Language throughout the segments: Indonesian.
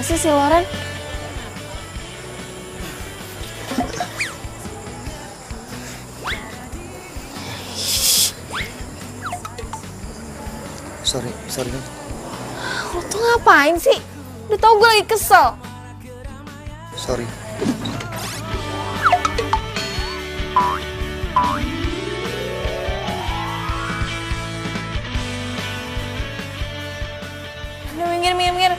sih si Loren? Sorry kan. Lo tuh ngapain sih? Udah tau gue lagi kesel. Sorry. Udah minggir.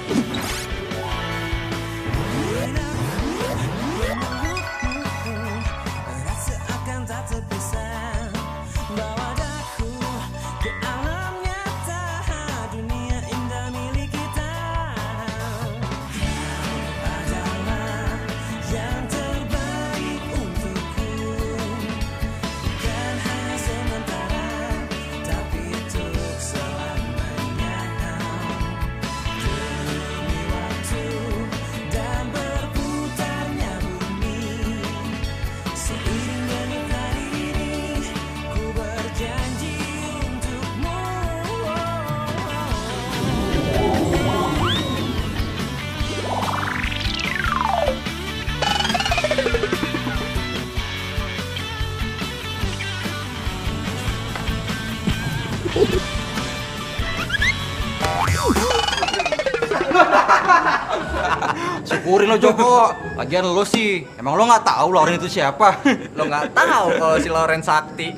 Syukurin lo Joko. Lagian lo sih, emang lo nggak tahu Loren itu siapa? Lo nggak tahu kalau si Loren sakti.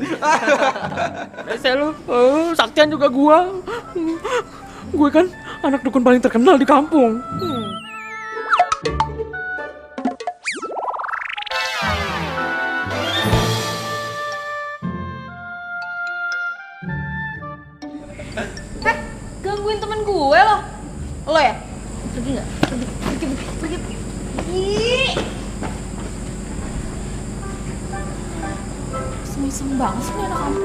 Biasa lo, saktian juga gua. Gue kan anak dukun paling terkenal di kampung. Gangguin temen gue lo. Lo ya? Pergi nggak? Pergi. Ih. Iseng banget sih nih anak kamu.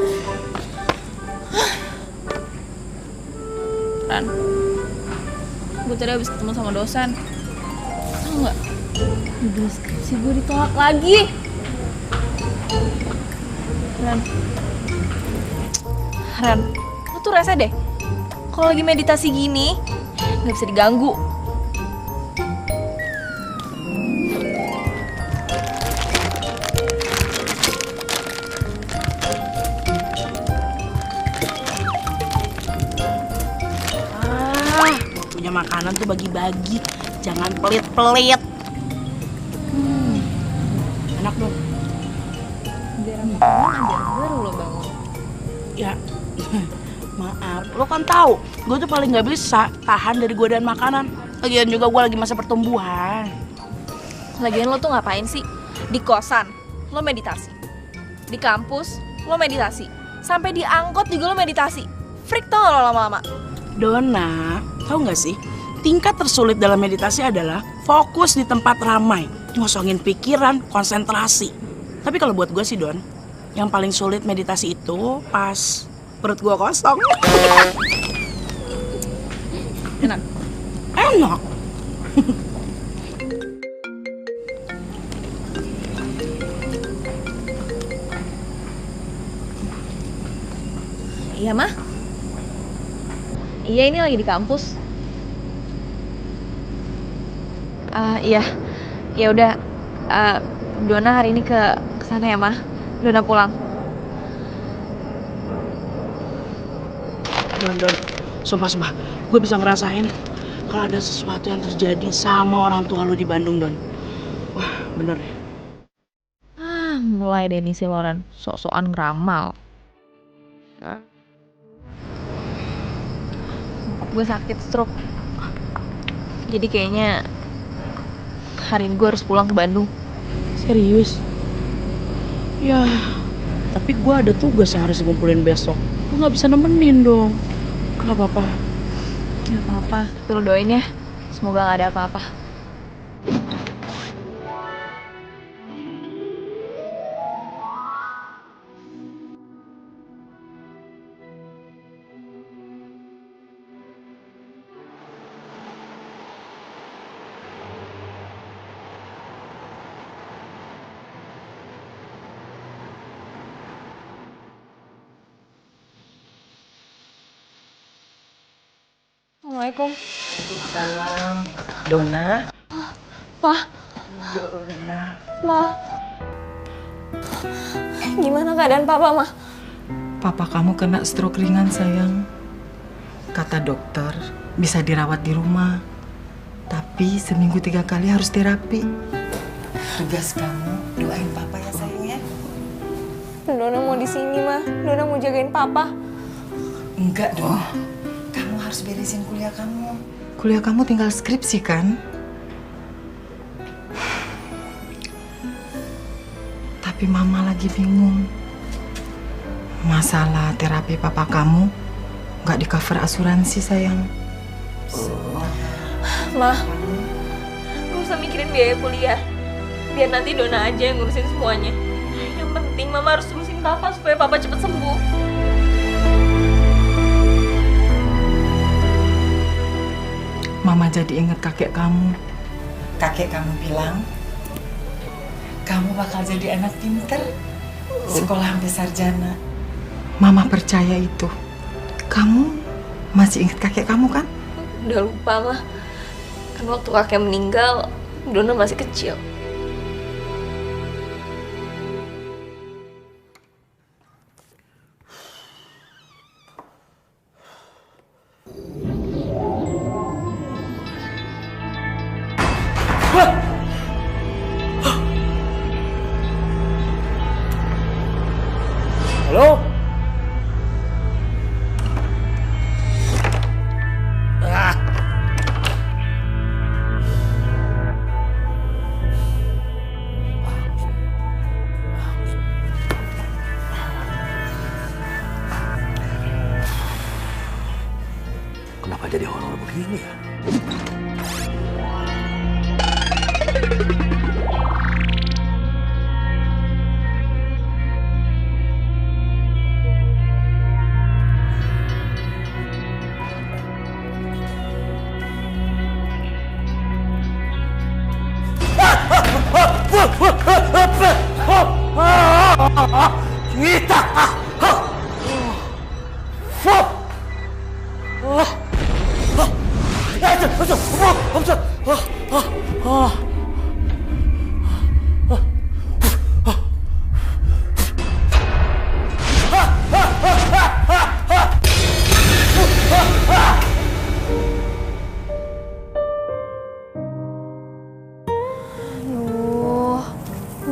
Ran, gue tadi habis ketemu sama dosen. Tau nggak? Udah skripsi gue ditolak lagi. Ran, lu tuh rese deh. Kalau lagi meditasi gini, nggak bisa diganggu. Punya makanan tuh bagi-bagi, jangan pelit-pelit. Enak dong. Jarang baru lo bangun. Ya, maaf. Lo kan tahu, gue tuh paling nggak bisa tahan dari godaan makanan. Lagian juga gue lagi masa pertumbuhan. Lagian lo tuh ngapain sih? Di kosan, lo meditasi. Di kampus, lo meditasi. Sampai di angkot juga lo meditasi. Freak tau gak lo lama-lama? Dona, tahu nggak sih? Tingkat tersulit dalam meditasi adalah fokus di tempat ramai, ngosongin pikiran, konsentrasi. Tapi kalau buat gue sih Don, yang paling sulit meditasi itu pas perut gue kosong. Enak. Enak. Iya mah? Iya ini lagi di kampus. Iya, ya udah. Dona hari ini ke sana ya mah. Dona pulang. Don, sumpah, gue bisa ngerasain kalau ada sesuatu yang terjadi sama orang tua lu di Bandung, Don. Wah, bener ya. Mulai deh nih si Loren, sok-sokan ngeramal. Gue sakit stroke. Jadi kayaknya hari ini gue harus pulang ke Bandung. Serius? Ya, tapi gue ada tugas yang harus dikumpulin besok. Gue nggak bisa nemenin dong. Gak apa-apa. Gak apa-apa, tapi lo doain ya. Semoga gak ada apa-apa. Assalamualaikum. Salam. Dona. Pa, Dona. Ma. Gimana keadaan papa, Ma? Papa kamu kena stroke ringan, sayang. Kata dokter, bisa dirawat di rumah. Tapi seminggu 3 kali harus terapi. Tugas kamu, doain papa ya, sayang ya. Dona mau di sini, Ma. Dona mau jagain papa. Enggak dong. Kamu harus beresin kuliah kamu. Kuliah kamu tinggal skripsi, kan? Tapi mama lagi bingung. Masalah terapi papa kamu nggak di-cover asuransi, sayang. Ma, gak usah mikirin biaya kuliah. Biar nanti Dona aja yang ngurusin semuanya. Yang penting Mama harus urusin papa supaya papa cepet sembuh. Mama jadi ingat kakek kamu. Kakek kamu bilang, kamu bakal jadi anak pinter, sekolah sampai sarjana. Mama percaya itu. Kamu masih ingat kakek kamu, kan? Udah lupa, Ma. Kan waktu kakek meninggal, Dona masih kecil. Halo? Kenapa jadi horor begini ya?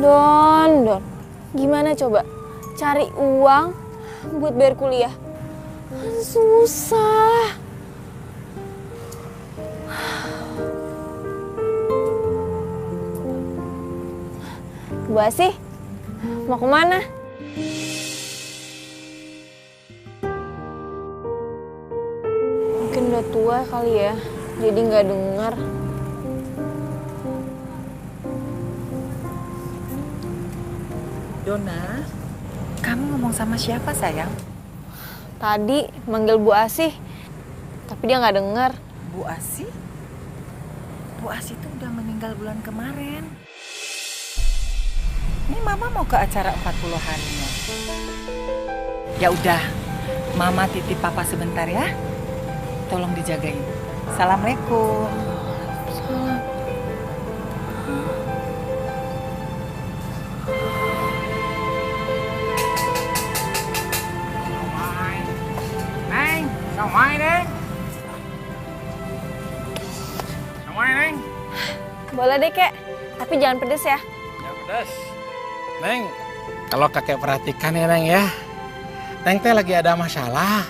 Don. Gimana coba? Cari uang buat bayar kuliah. Susah. Bu Asih, mau kemana? Mungkin udah tua kali ya, jadi nggak dengar. Dona, kamu ngomong sama siapa, sayang? Tadi manggil Bu Asih, tapi dia nggak dengar. Bu Asih? Bu Asih itu udah meninggal bulan kemarin. Ini Mama mau ke acara 40-annya. Ya udah, Mama titip Papa sebentar ya. Tolong dijagain. Assalamualaikum. Salam. Neng, somai Neng. Somai Neng. Boleh deh, Kek. Tapi jangan pedes ya. Ya pedas. Neng, kalau kakek perhatikan ya Neng ya. Neng teh lagi ada masalah.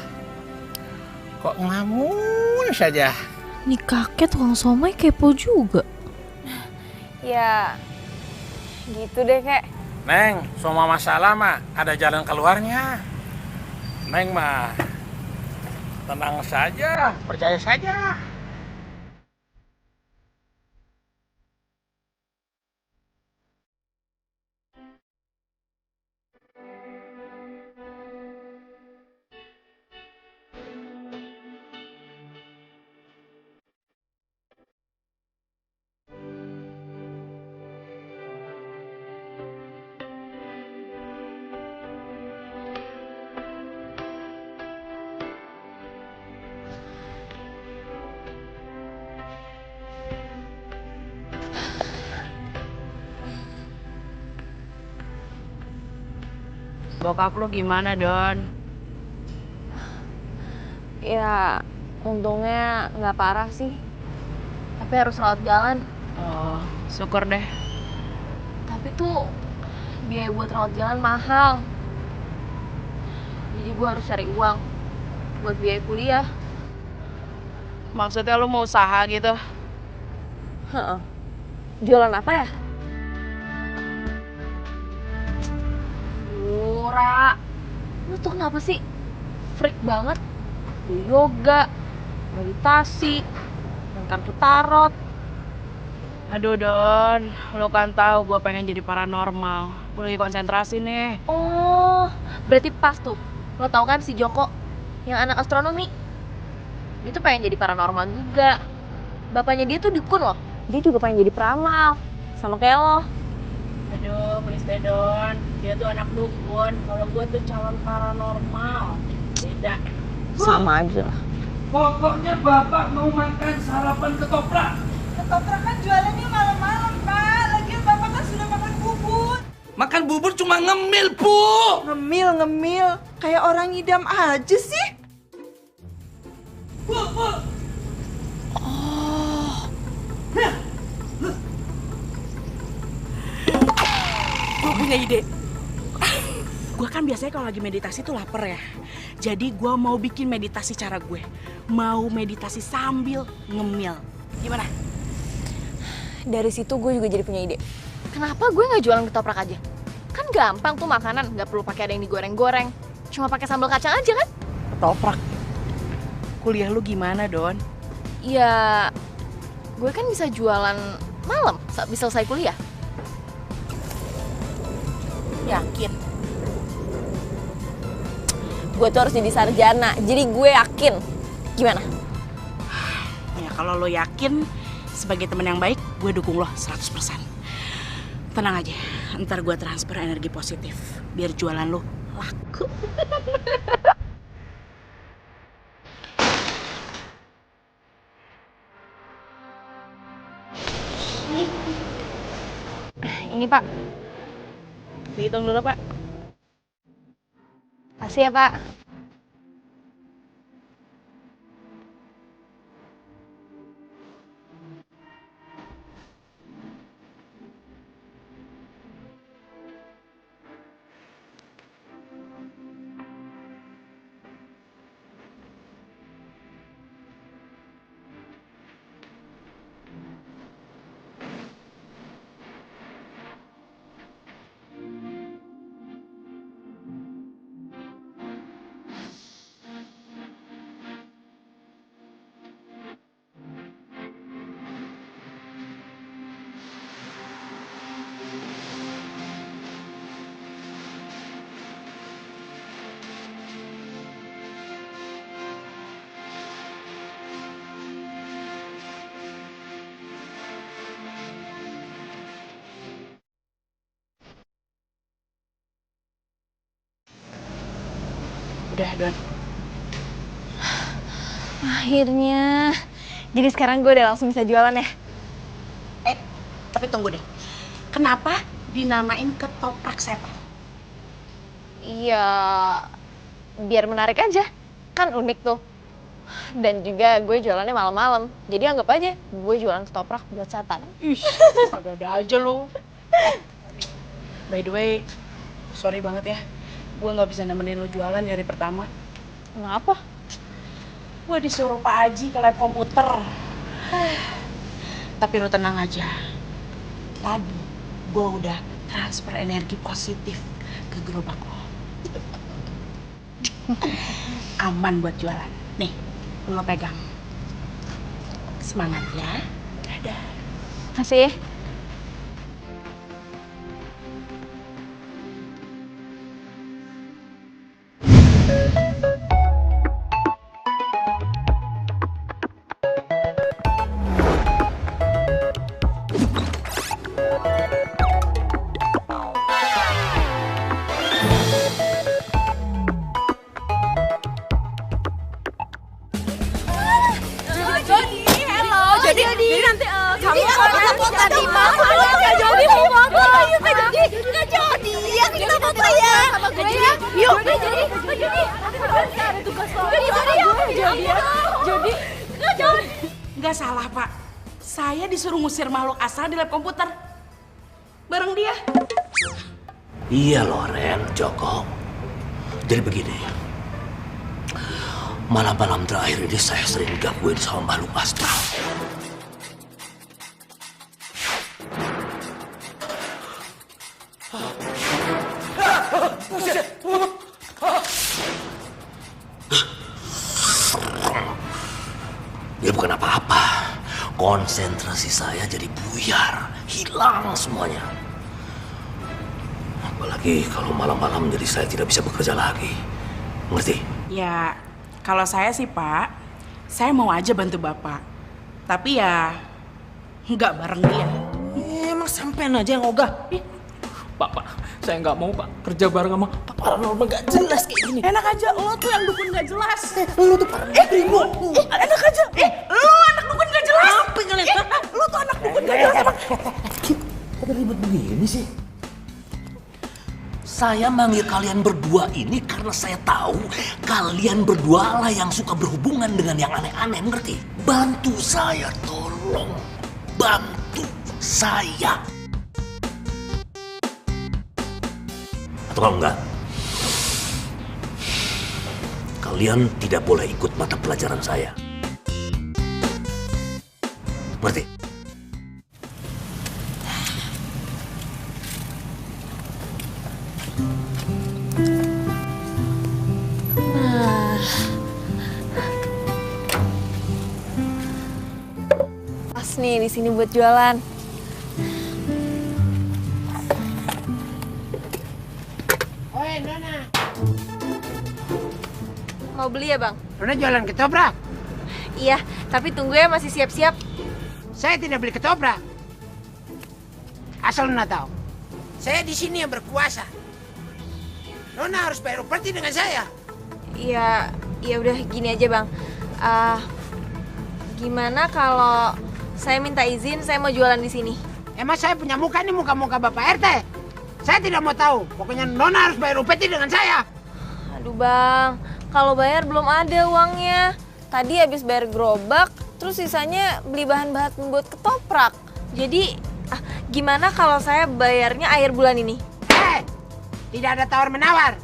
Kok ngelamun saja? Nih kakek tukang somai kepo juga. Ya, gitu deh, Kek. Neng, semua masalah mah ada jalan keluarnya. Neng mah tenang saja, percaya saja. Bokap lo gimana, Don? Ya, untungnya nggak parah sih. Tapi harus rawat jalan. Oh, syukur deh. Tapi tuh biaya buat rawat jalan mahal. Jadi gue harus cari uang buat biaya kuliah. Maksudnya lo mau usaha gitu? Heeh. Jualan apa ya? Ra, lu tuh kenapa sih freak banget? Yoga, meditasi, main kartu tarot. Aduh Don, lo kan tahu gue pengen jadi paranormal. Gue lagi konsentrasi nih. Oh, berarti pas tuh. Lo tau kan si Joko yang anak astronomi? Dia tuh pengen jadi paranormal juga. Bapaknya dia tuh dukun loh. Dia juga pengen jadi peramal, sama kayak lo. Aduh, please deh Don. Dia tuh anak dukun. Kalau gue tuh calon paranormal. Beda. Sama aja lah. Pokoknya Bapak mau makan sarapan ketoprak. Ketoprak kan jualannya malam-malam, Pak. Lagian Bapak kan sudah makan bubur. Makan bubur cuma ngemil, Bu. Ngemil. Kayak orang ngidam aja sih. Bu. Gue punya ide. Gue kan biasanya kalau lagi meditasi tuh lapar ya. Jadi gue mau bikin meditasi cara gue. Mau meditasi sambil ngemil. Gimana? Dari situ gue juga jadi punya ide. Kenapa gue nggak jualan ketoprak aja? Kan gampang tuh makanan, nggak perlu pakai ada yang digoreng-goreng. Cuma pakai sambal kacang aja kan? Ketoprak. Kuliah lu gimana, Don? Ya, gue kan bisa jualan malam saat bisa selesai kuliah. Yakin? Gue tuh harus jadi sarjana, jadi gue yakin. Gimana? Ya kalau lo yakin, sebagai teman yang baik, gue dukung lo 100%. Tenang aja, ntar gue transfer energi positif. Biar jualan lo laku. Ini Pak, Dihitung dulu, Pak. kasih ya Pak. Udah, Don. Akhirnya. Jadi sekarang gue udah langsung bisa jualan ya? Tapi tunggu deh. Kenapa dinamain ketoprak setan? Iya, biar menarik aja. Kan unik tuh. Dan juga gue jualannya malam-malam. Jadi anggap aja gue jualan ketoprak buat setan. Ih, ada aja lo. By the way, sorry banget ya. Gue nggak bisa nemenin lo jualan dari pertama. Kenapa? Gue disuruh Pak Haji ke lab komputer. Tapi lo tenang aja. Tadi gue udah transfer energi positif ke gerobak lo. Aman buat jualan. Nih, lo pegang. Semangat ya. Dadah. Kasih. Jadi nanti kamu tadi mau Jody mau foto. Ayo Kak Jody. Kak Jody, yang kita foto ya. Sama gue ya. Yuk. Jody. Nggak salah, Pak. Saya disuruh ngusir makhluk astral di lab komputer. Bareng dia. Iya Loren, Joko. Jadi begini. Malam-malam terakhir ini saya sering digangguin sama makhluk astral. Dia bukan apa-apa. Konsentrasi saya jadi buyar, hilang semuanya. Apalagi kalau malam-malam jadi saya tidak bisa bekerja lagi. Ngerti? Ya, kalau saya sih Pak, saya mau aja bantu Bapak. Tapi ya, nggak bareng dia. Emang sampean aja yang ogah. Pak, saya nggak mau Pak kerja bareng sama paranormal nggak jelas kayak gini. Enak aja, lo tuh yang dukun nggak jelas. Lu tuh paranormal. Enak aja, lo anak dukun nggak jelas. Apa kalian? Lo tuh anak dukun nggak jelas emang. Kok ribet begini sih? Saya manggil kalian berdua ini karena saya tahu kalian berdua lah yang suka berhubungan dengan yang aneh-aneh, ngerti? Bantu saya, tolong. Bantu saya. Atau kalau enggak, kalian tidak boleh ikut mata pelajaran saya. Ngerti? Pas nih di sini buat jualan. Oi, Nona. Mau beli ya, Bang? Nona jualan ketoprak. Iya, tapi tunggu ya, masih siap-siap. Saya tidak beli ketoprak. Asal Nona tahu, saya di sini yang berkuasa. Nona harus bayar upeti dengan saya. Iya, ya udah gini aja, Bang. Gimana kalau saya minta izin, saya mau jualan di sini? Emang saya punya muka ini muka-muka Bapak RT? Saya tidak mau tahu. Pokoknya Nona harus bayar upeti dengan saya. Aduh, Bang. Kalau bayar belum ada uangnya. Tadi habis bayar gerobak, terus sisanya beli bahan-bahan buat ketoprak. Jadi, gimana kalau saya bayarnya akhir bulan ini? Tidak ada tawar-menawar.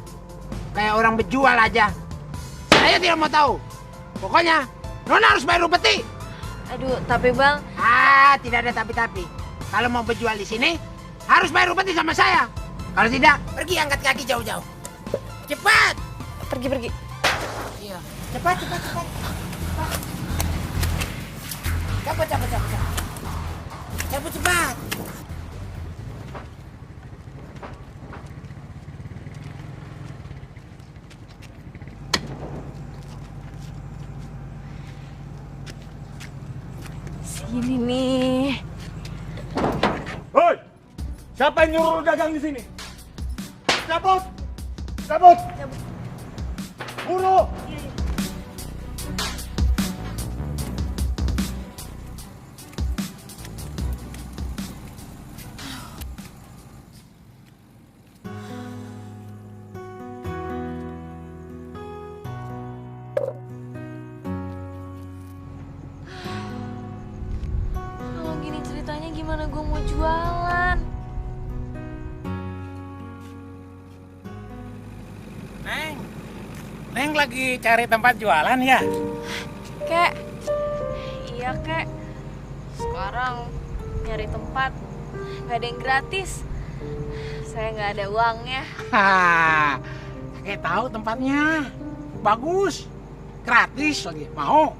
Kayak orang berjual aja. Saya tidak mau tahu. Pokoknya, Nona harus bayar upeti. Aduh, tapi Bang... Tidak ada tapi-tapi. Kalau mau berjual di sini, harus bayar upeti sama saya. Kalau tidak, pergi angkat kaki jauh-jauh. Cepat! Pergi. Iya. Cepat. Cabut cepat. Sini nih. Hoi! Siapa yang nyuruh lu dagang di sini? Cabut! Buru! Kalau gini ceritanya gimana gue mau jualan? Neng lagi cari tempat jualan ya? Kek, iya Kek. Sekarang nyari tempat, nggak ada yang gratis. Saya nggak ada uangnya. Kakek tahu tempatnya. Bagus. Gratis lagi. Mau?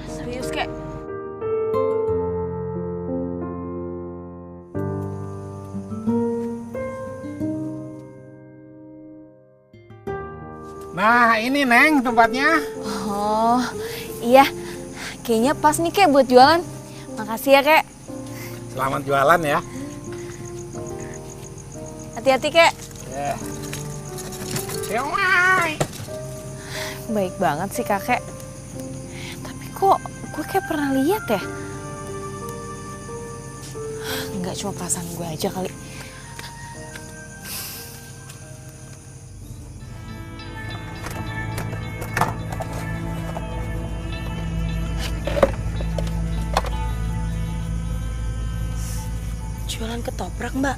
Serius Kek? Nah ini Neng tempatnya. Oh, iya. Kayaknya pas nih Kek buat jualan. Makasih ya Kek. Selamat jualan ya. Hati-hati Kek. Yowai. Baik banget sih kakek. Tapi kok gue kayak pernah lihat ya? Enggak, cuma perasaan gue aja kali. Jualan ketoprak, Mbak?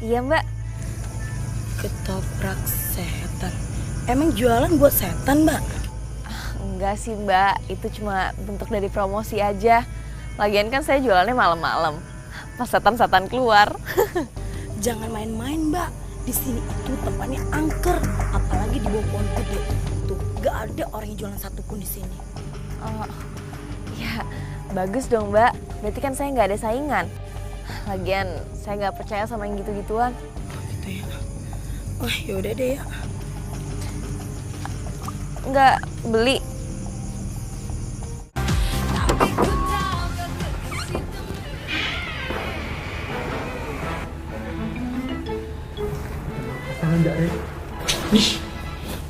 Iya mbak. Ketoprak setan. Emang jualan buat setan, Mbak? Enggak sih mbak, itu cuma bentuk dari promosi aja. Lagian kan saya jualannya malam-malam, pas setan-setan keluar. Jangan main-main, Mbak. Di sini itu tempatnya angker, apalagi di bawah pohon gede. Tuh, gak ada orang yang jualan satupun di sini. Oh, ya bagus dong mbak. Berarti kan saya nggak ada saingan. Lagian saya nggak percaya sama yang gitu-gituan. Gitu ya. Wah, yaudah deh ya. Nggak beli.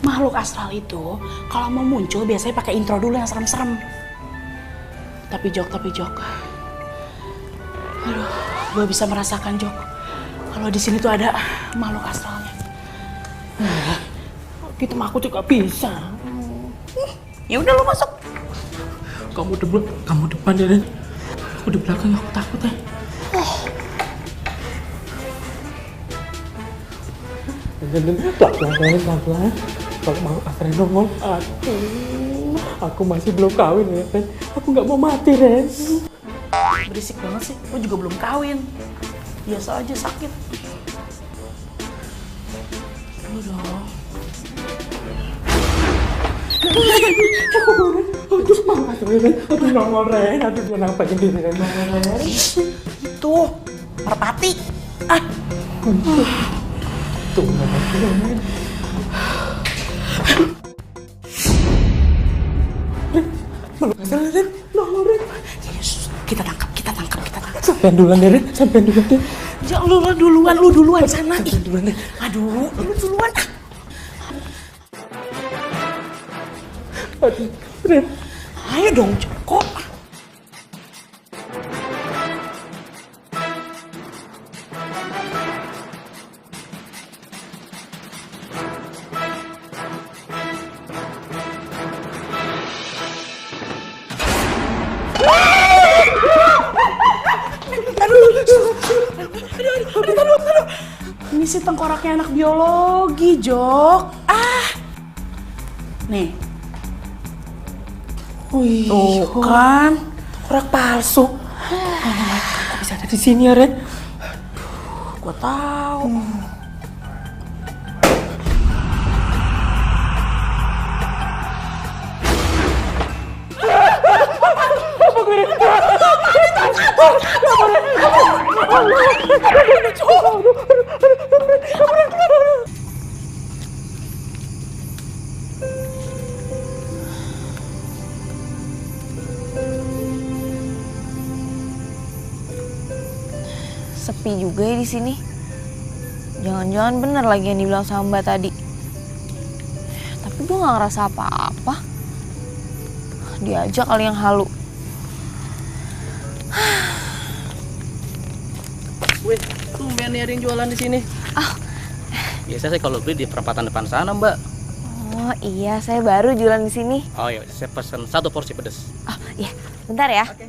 Makhluk astral itu kalau mau muncul biasanya pakai intro dulu yang serem-serem. Tapi Jok. Aduh, gue bisa merasakan Jok. Kalau di sini tuh ada makhluk astralnya. Gitu mah aku juga bisa. Ya udah lo masuk. Kamu depan ya, Ren. Aku di belakang, aku takut ya. Pelan-pelan. Kalau mau Ren nongol, aduh, aku masih belum kawin ya, Ren. Aku nggak mau mati, Ren. Berisik banget sih, lo juga belum kawin. Biasa aja sakit. Lu dong. Aduh, makasih, Ren. Aduh, nongol, Ren. Aduh, dia nampakin diri, Ren. Nongol, Ren. Tuh, merpati. Tuh, Ren. Nongol, Ren. Yesus, kita tangkap. Sampean duluan deh, Ren. Ya lu duluan sana. Aduh, lu duluan. Aduh, Ren. Ayo dong, Joko. Aduh. Ini sih tengkoraknya anak biologi, Jok. Nih. Wih, Tuh kan, tengkorak palsu. kok bisa ada di sini ya, Ren? Gua tahu. Sepi juga ya di sini. Jangan-jangan bener lagi yang dibilang sama Mbak tadi. Tapi gue nggak ngerasa apa-apa. Dia aja kali yang halu. Wih, tumben nih ada yang jualan di sini. Biasa saya kalau beli di perempatan depan sana, Mbak. Oh iya, saya baru jualan di sini. Oh iya, saya pesen 1 porsi pedas. Oh iya, bentar ya. Oke.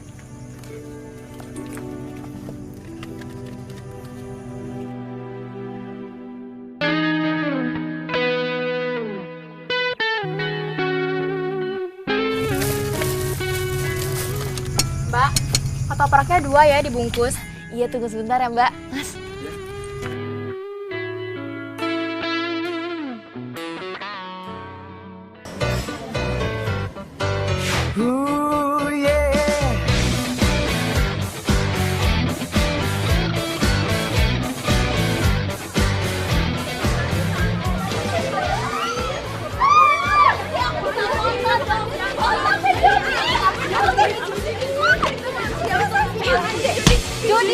Mbak, ketopraknya 2 ya dibungkus. Iya, tunggu sebentar ya Mbak. Mas.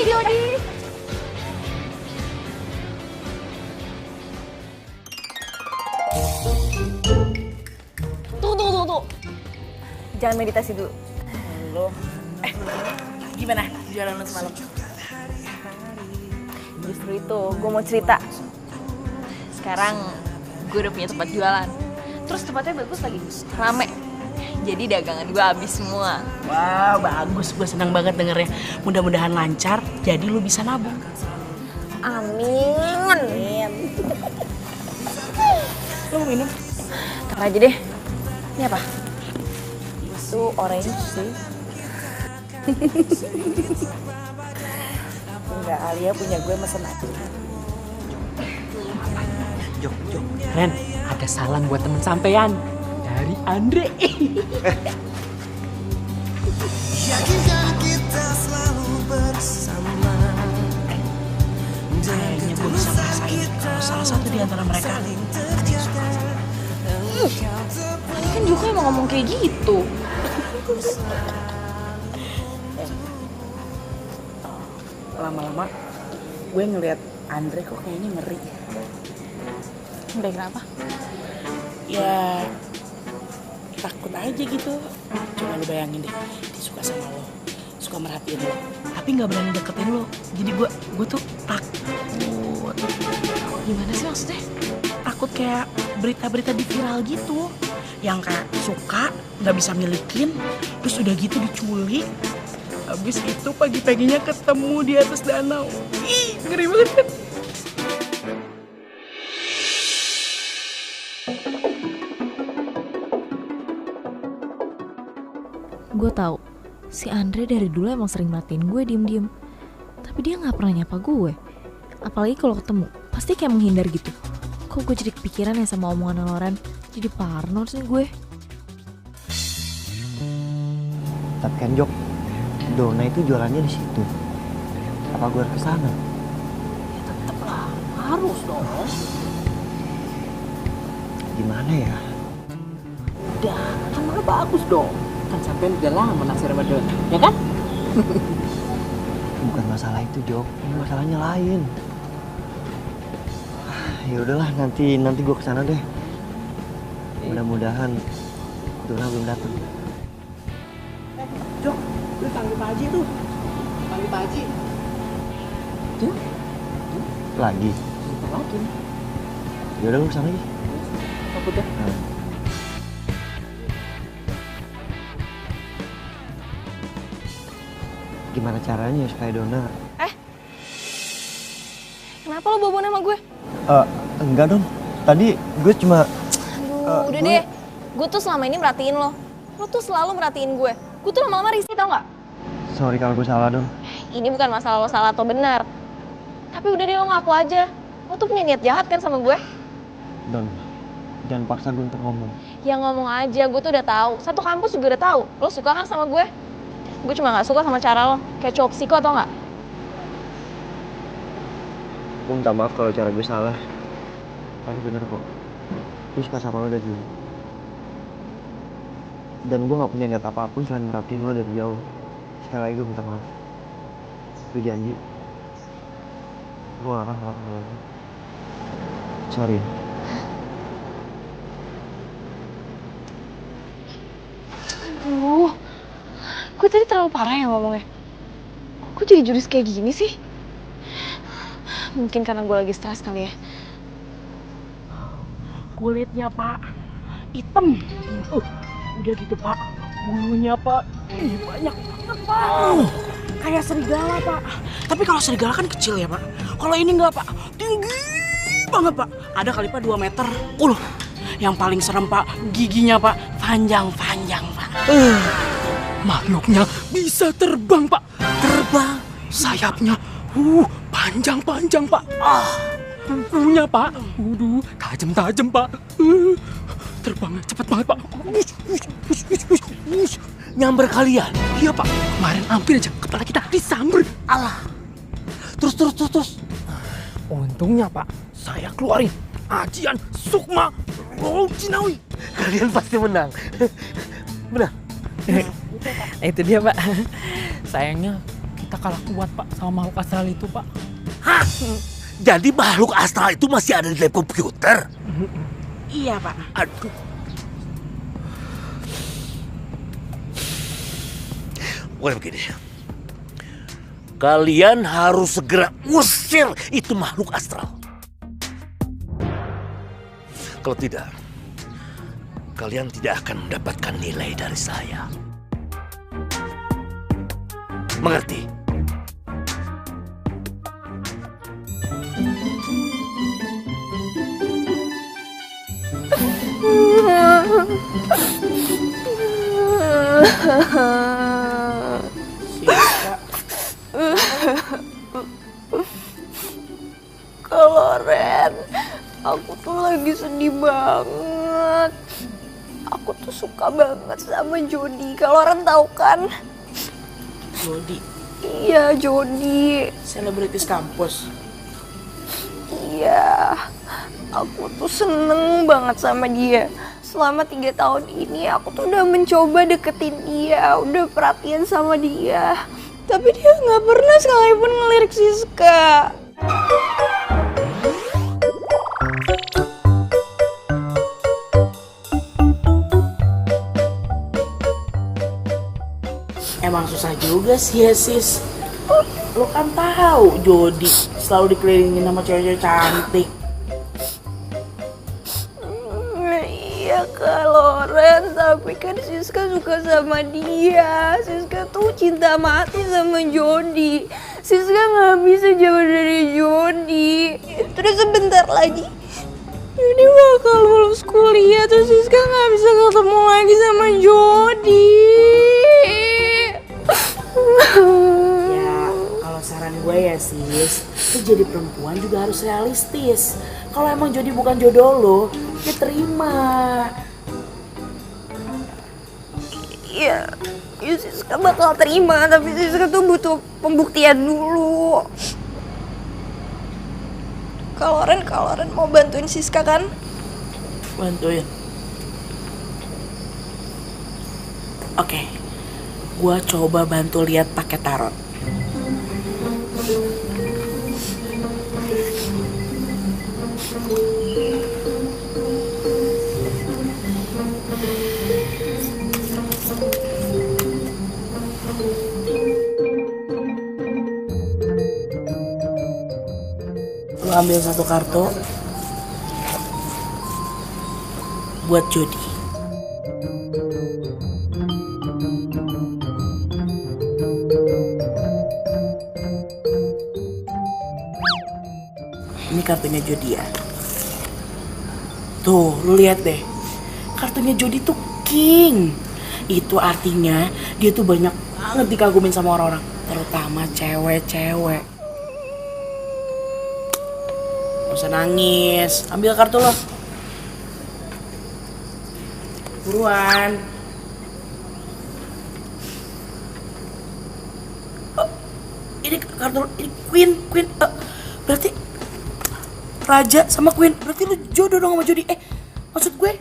Jody. Tunggu. Jangan meditasi dulu. Halo. Gimana jualan lu semalam? Justru itu, gue mau cerita. Sekarang gue udah punya tempat jualan. Terus tempatnya bagus lagi, rame. Jadi dagangan gue habis semua. Wah, bagus. Gue senang banget dengernya. Mudah-mudahan lancar, jadi lu bisa nabung. Amin. Lu mau minum? Ntar aja deh. Ini apa? Itu orange sih. Enggak, Alia punya gue mesen aja. Jok. Ren, ada salam buat temen sampean dari Andre. Yakinkah kita selalu bersama? Kayaknya gue bisa ngerasain kalau salah satu di antara mereka ada yang suka. Tadi kan Joko emang ngomong kayak gitu. Lama-lama gue ngeliat Andre kok kayaknya ngeri. Udah kenapa? Ya takut aja gitu. Coba lu bayangin deh, dia suka sama lo, suka merhatiin lo, tapi nggak berani deketin lo. Jadi gue tuh takut. Gimana sih maksudnya? Takut kayak berita-berita di viral gitu, yang kayak suka nggak bisa milikin, terus udah gitu diculik. Habis itu pagi-paginya ketemu di atas danau. Ih, ngeri banget kan? Gue tahu si Andre dari dulu emang sering matiin gue diem-diem. Tapi dia nggak pernah nyapa gue. Apalagi kalau ketemu, pasti kayak menghindar gitu. Kok gue jadi kepikiran ya sama omongan Loren? Jadi parno sih gue. Tapi kan Jok, Dona itu jualannya di situ. Apa gue harus kesana? Ya tetep lah, harus dong. Gimana ya? Udah, kan malah bagus dong. Kan sampean udah lama naksir sama Dona, ya kan? Bukan masalah itu Jok, ini masalahnya lain. Ya udahlah, nanti gue kesana deh. Mudah-mudahan Dona belum datang. Jok, lu panggil Pak Haji tuh. Panggil Pak Haji. Tuh. Lagi? Bentar lagi. Ya udah, lu kesana aja. Aku udah. Gimana caranya supaya Dona? Kenapa lo bobo sama gue? Enggak dong. Tadi gue cuma... Aduh, udah deh. Gue tuh selama ini merhatiin lo. Lo tuh selalu merhatiin gue. Gue tuh lama-lama risih, tau gak? Sorry kalau gue salah Don. Ini bukan masalah lo salah atau benar. Tapi udah deh, lo ngaku aja. Lo tuh punya niat jahat kan sama gue? Don, jangan paksa gue untuk ngomong. Ya ngomong aja, gue tuh udah tahu. Satu kampus juga udah tahu. Lo suka kan sama gue? Gue cuma gak suka sama cara lo. Kayak cowok psiko atau gak? Gue minta maaf kalau cara gue salah. Tapi bener kok. Gue suka sama lo dari dulu. Dan gue gak punya niat apapun selain merhatiin lo dari jauh. Sekali lagi gue minta maaf. Gue janji. Gue gak akan ngelakuin lagi. Sorry. Aduh, gue tadi terlalu parah ya ngomongnya. Kok jadi jurus kayak gini sih? Mungkin karena gue lagi stres kali ya. Kulitnya Pak hitam. Udah gitu Pak, bulunya Pak banyak banget Pak. Kayak serigala Pak. Tapi kalau serigala kan kecil ya Pak. Kalau ini enggak Pak, tinggi banget Pak. Ada kali Pak 2 meter. Yang paling serem Pak, giginya Pak panjang-panjang Pak. Makhluknya bisa terbang, Pak. Terbang. Sayapnya panjang-panjang, Pak. Kukunya, Pak. Tajam-tajam, Pak. Terbangnya cepat banget, Pak. Nyamber kalian? Iya, Pak. Kemarin hampir aja kepala kita disamber. Alah. Terus. Untungnya, Pak, saya keluarin ajian Sukma Cinawi. Kalian pasti menang. Benar. Itu dia, Pak. Sayangnya kita kalah kuat, Pak, sama makhluk astral itu, Pak. Hah? Jadi makhluk astral itu masih ada di lab komputer? Iya, Pak. Aduh. Boleh begini. Kalian harus segera usir itu makhluk astral. Kalau tidak, kalian tidak akan mendapatkan nilai dari saya. Mengerti? Kalau Ren, aku tuh lagi sedih banget. Aku tuh suka banget sama Jody. Kalau Ren tahu kan? Jody. Iya, Jody. Selebritis kampus. Iya, aku tuh seneng banget sama dia. Selama 3 tahun ini aku tuh udah mencoba deketin dia, udah perhatian sama dia. Tapi dia nggak pernah sekalipun ngelirik Siska. Emang susah juga sih ya sis. Lo kan tahu Jody selalu dikelilingin sama cewek-cewek cantik. Iya kalau Ren, tapi kan Siska suka sama dia. Siska tuh cinta mati sama Jody. Siska nggak bisa jauh dari Jody. Terus sebentar lagi Jody bakal lulus kuliah, terus Siska nggak bisa ketemu lagi sama Jody. Ya kalau saran gue ya sis, lo jadi perempuan juga harus realistis. Kalau emang Jody bukan jodoh lo, ya terima. Iya, Siska bakal terima, tapi Siska tuh butuh pembuktian dulu. Kalau Ren mau bantuin Siska kan? Bantuin. Oke, gua coba bantu lihat pakai tarot. Lu ambil satu kartu buat Jody. Ini kartunya Jody ya. Tuh, lu lihat deh. Kartunya Jody tuh king. Itu artinya dia tuh banyak banget dikagumin sama orang-orang, terutama cewek-cewek. Gak usah nangis, ambil kartu lo. Buruan. Oh, ini kartu lo, ini Queen. Berarti Raja sama Queen, berarti lu jodoh dong sama Jody. Maksud gue,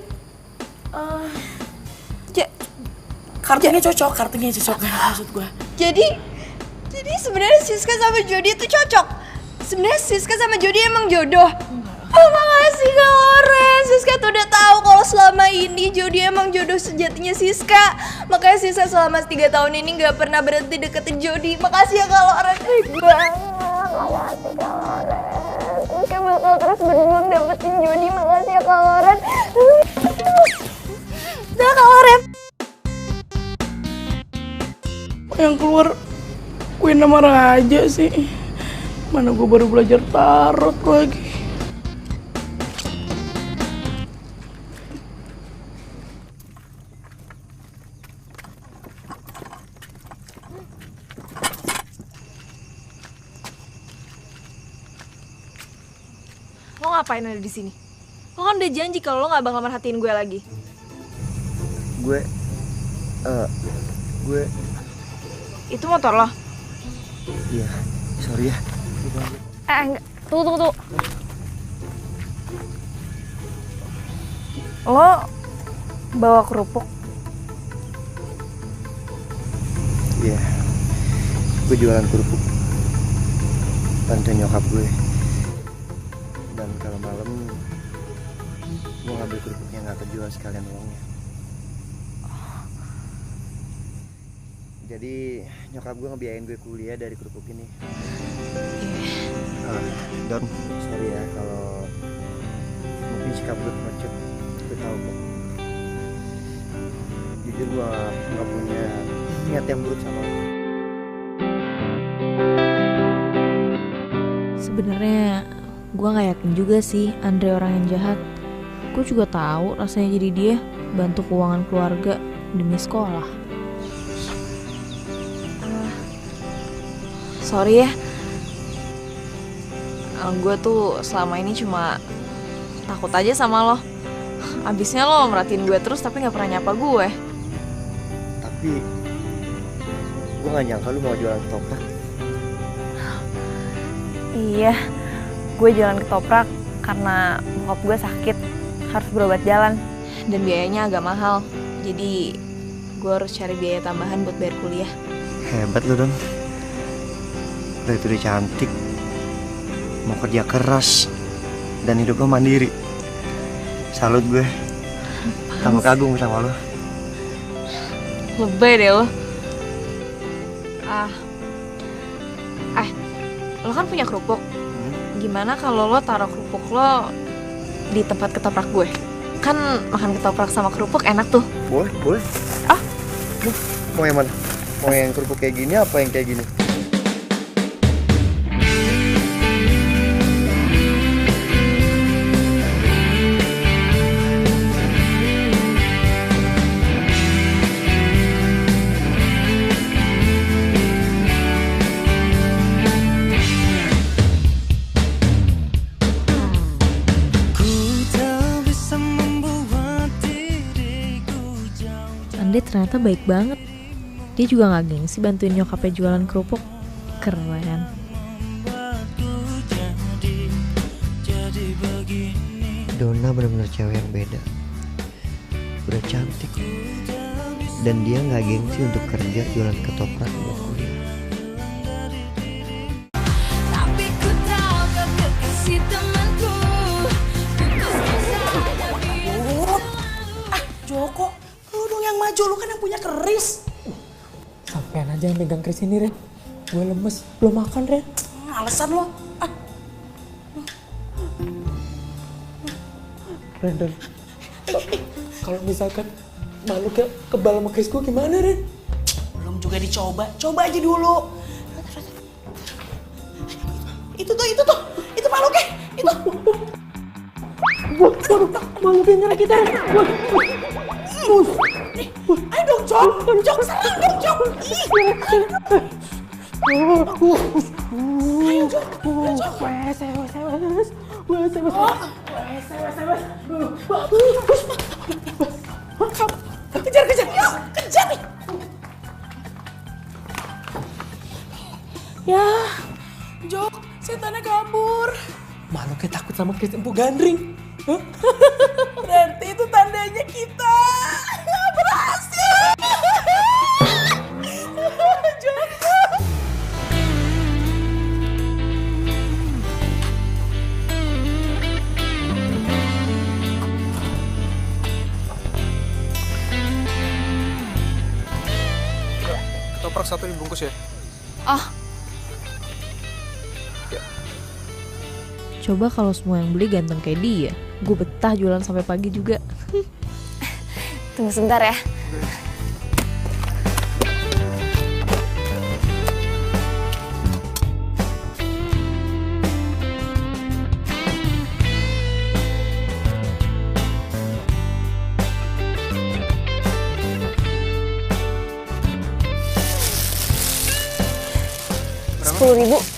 kartunya cocok maksud gue. Jadi sebenarnya Siska sama Jody itu cocok. Sebenarnya Siska sama Jody emang jodoh. Oh makasih Kak Ren. Siska tuh udah tahu kalau selama ini Jody emang jodoh sejatinya Siska. Makanya Siska selama 3 tahun ini nggak pernah berhenti deketin Jody. Makasih ya Kak Ren. Baik banget. Makasih Kak Ren. Siska bakal terus berjuang dapetin Jody. Makasih ya Kak Ren. Dah Kak Ren. Yang keluar Queen sama Raja sih. Mana gue baru belajar tarot lagi. Lo ngapain ada di sini? Lo kan udah janji kalau lo nggak bakal merhatiin gue lagi. Gue Itu motor lo? Iya, sorry ya. Enggak. Tunggu. Lo bawa kerupuk? Iya, gue jualan kerupuk. Bantuin nyokap gue. Dan kalau malam gue ngambil kerupuknya nggak kejual sekalian uangnya. Jadi nyokap gue ngebiayain gue kuliah dari kerupuk ini. Don, sorry ya kalau mungkin sikap gue pengecut. Gue tahu kok. Jujur gue gak punya niat yang buruk sama lo. Sebenarnya gue nggak yakin juga sih Andre orang yang jahat. Gue juga tahu rasanya jadi dia bantu keuangan keluarga demi sekolah. Sorry ya, gue tuh selama ini cuma takut aja sama lo. Abisnya lo merhatiin gue terus tapi nggak pernah nyapa gue. Tapi gue gak nyangka lu mau jualan ketoprak. Iya, gue jualan ketoprak karena bokap gue sakit, harus berobat jalan. Dan biayanya agak mahal, jadi gue harus cari biaya tambahan buat bayar kuliah. Hebat lu Don. Lo itu udah cantik, mau kerja keras, dan hidup lo mandiri. Salut gue, tambah kagum sama lo. Lebay deh lo. Lo kan punya kerupuk. Gimana kalau lo taruh kerupuk lo di tempat ketoprak gue? Kan makan ketoprak sama kerupuk enak tuh. Boleh, boleh. Mau yang mana? Mau yang kerupuk kayak gini apa yang kayak gini? Andre ternyata baik banget. Dia juga gak gengsi bantuin nyokapnya jualan kerupuk. Keren. Donna benar-benar cewek yang beda. Udah cantik. Dan dia gak gengsi untuk kerja jualan ketoprak buat kuliah. Joko, lu dong yang maju, lu kan yang punya keris. Sampean aja yang pegang keris ini, Ren. Gue lemes, belum makan, Ren. Alasan lo. Ren, kalau misalkan makhluknya kebal sama keris gue gimana, Ren? Belum juga dicoba, coba aja dulu. Itu makhluknya, itu. Waduh, makhluknya nyerang kita, Ren. Ayo dong, Jok, serang dong, Jok. Ayo, Jok. Kejar, yuk, kejar nih. Ya, Jok, setannya kabur. Makhluknya takut sama keris empu gandring. Berarti itu tandanya kita berhasil. Joko. Ketoprak 1 dibungkus ya? Coba kalau semua yang beli ganteng kayak dia, gue betah jualan sampai pagi juga. Tunggu sebentar ya. Rp10.000.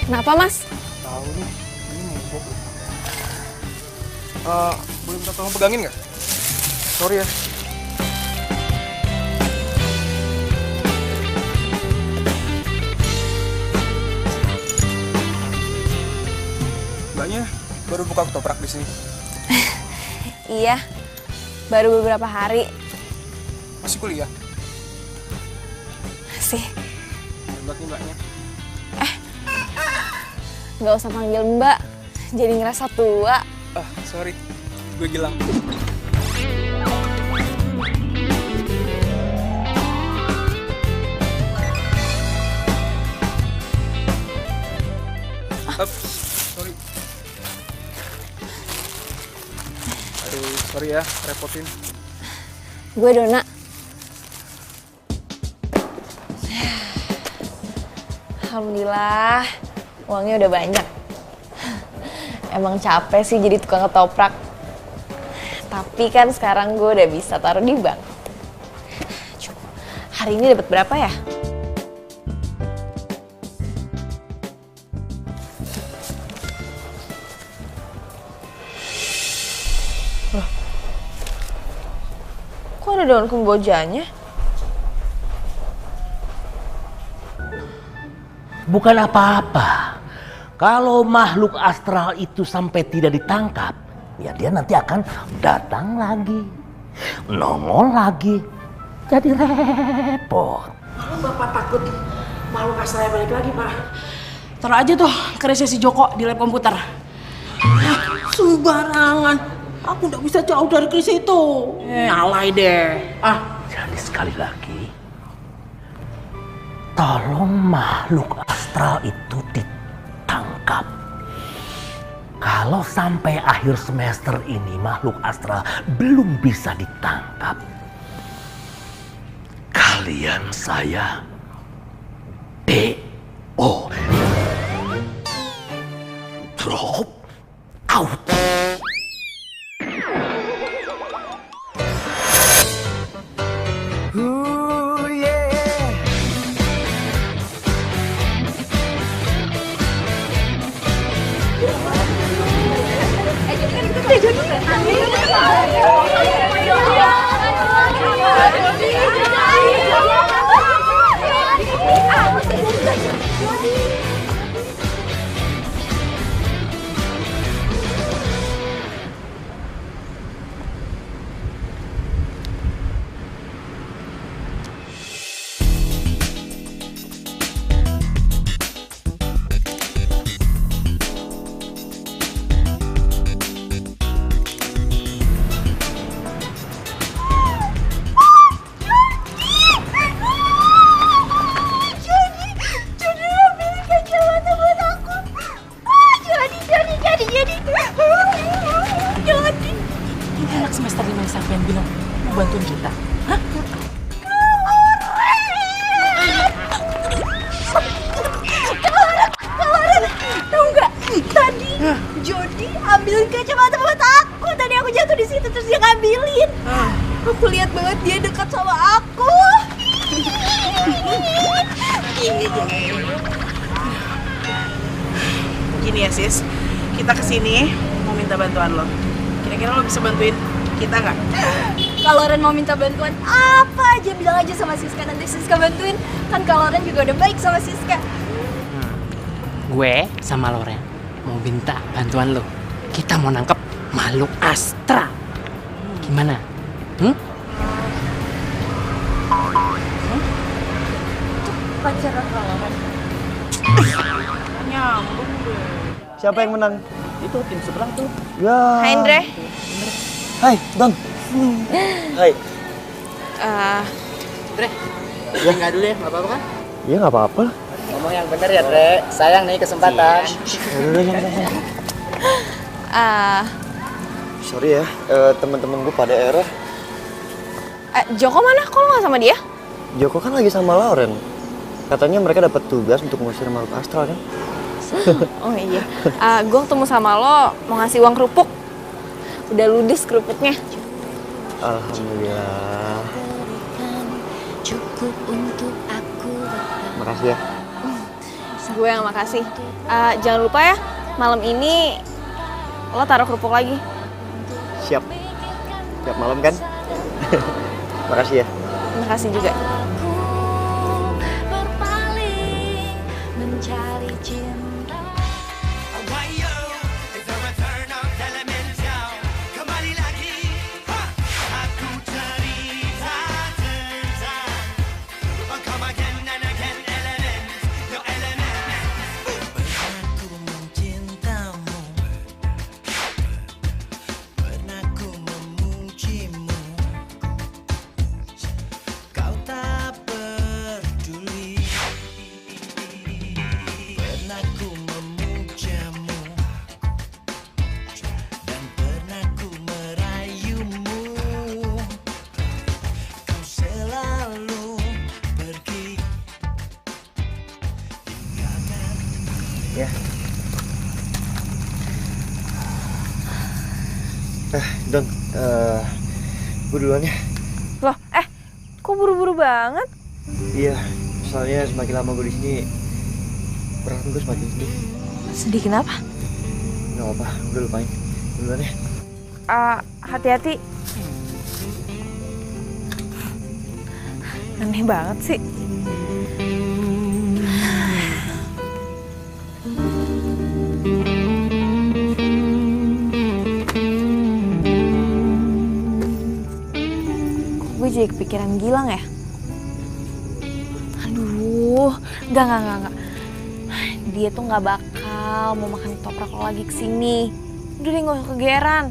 Kenapa, Mas? Tahu nih, ini mogok. Boleh minta tolong pegangin nggak? Sorry ya. Mbaknya baru buka ketoprak di sini. Iya, baru beberapa hari. Masih kuliah? Masih. Hebat nih mbaknya. Nggak usah panggil Mbak, jadi ngerasa tua. Sorry, gue Gilang. Sorry. Aduh, sorry ya, repotin. Gue Dona. Alhamdulillah, uangnya udah banyak. Emang capek sih jadi tukang ketoprak. Tapi kan sekarang gue udah bisa taruh di bank. Hari ini dapat berapa ya? Loh. Kok ada daun kembojanya? Bukan apa-apa. Kalau makhluk astral itu sampai tidak ditangkap, ya dia nanti akan datang lagi, nongol lagi, jadi repot. Kalau Bapak takut makhluk astralnya balik lagi, Pak, taruh aja tuh kerisnya si Joko di lab komputer. Sembarangan, aku nggak bisa jauh dari keris itu. Alay deh. Jadi sekali lagi, tolong makhluk astral itu ditangkap. Kalau sampai akhir semester ini makhluk astral belum bisa ditangkap, kalian saya DO. Drop out. Ambilin kacamata mata aku. Tadi aku jatuh di situ terus dia ngambilin. Aku lihat banget dia dekat sama aku. Gini ya sis, kita kesini mau minta bantuan lo. Kira-kira lo bisa bantuin kita nggak? Kalau Ren mau minta bantuan apa aja bilang aja sama Siska, nanti Siska bantuin. Kan kalau Ren juga udah baik sama Siska. Gue sama Loren mau minta bantuan lo. Kita mau nangkep makhluk astral. Gimana? Pacaran Loren. Nyambung deh. Siapa yang menang? Itu tim sebelah tuh. Ya. Hai Indre. Hai, Bang. Hai. Dre, enggak dulu ya, nggak apa-apa kan? Iya nggak apa-apa. Ngomong yang bener ya, Dre. Sayang nih kesempatan. Sorry ya, teman-teman gue pada error. Joko mana? Kok lo nggak sama dia? Joko kan lagi sama Lauren. Katanya mereka dapat tugas untuk ngusir makhluk astral kan? Oh iya. Gue ketemu sama lo mau ngasih uang kerupuk. Udah ludes kerupuknya. Alhamdulillah. Makasih ya. Gue yang makasih. Jangan lupa ya, malam ini lo taruh kerupuk lagi. Siap. Siap malam kan? Makasih ya. Makasih juga. Ya. Don, gue duluan ya. Loh, kok buru-buru banget? Iya, soalnya semakin lama gue di sini, perasaan gue semakin sedih. Sedih kenapa? Gak apa-apa, udah lupain. Duluan ya. Hati-hati. Aneh banget sih. Gue jadi kepikiran Gilang ya? Aduh, enggak. Dia tuh nggak bakal mau makan ketoprak kalau lagi kesini. Udah deh, nggak usah kegeeran.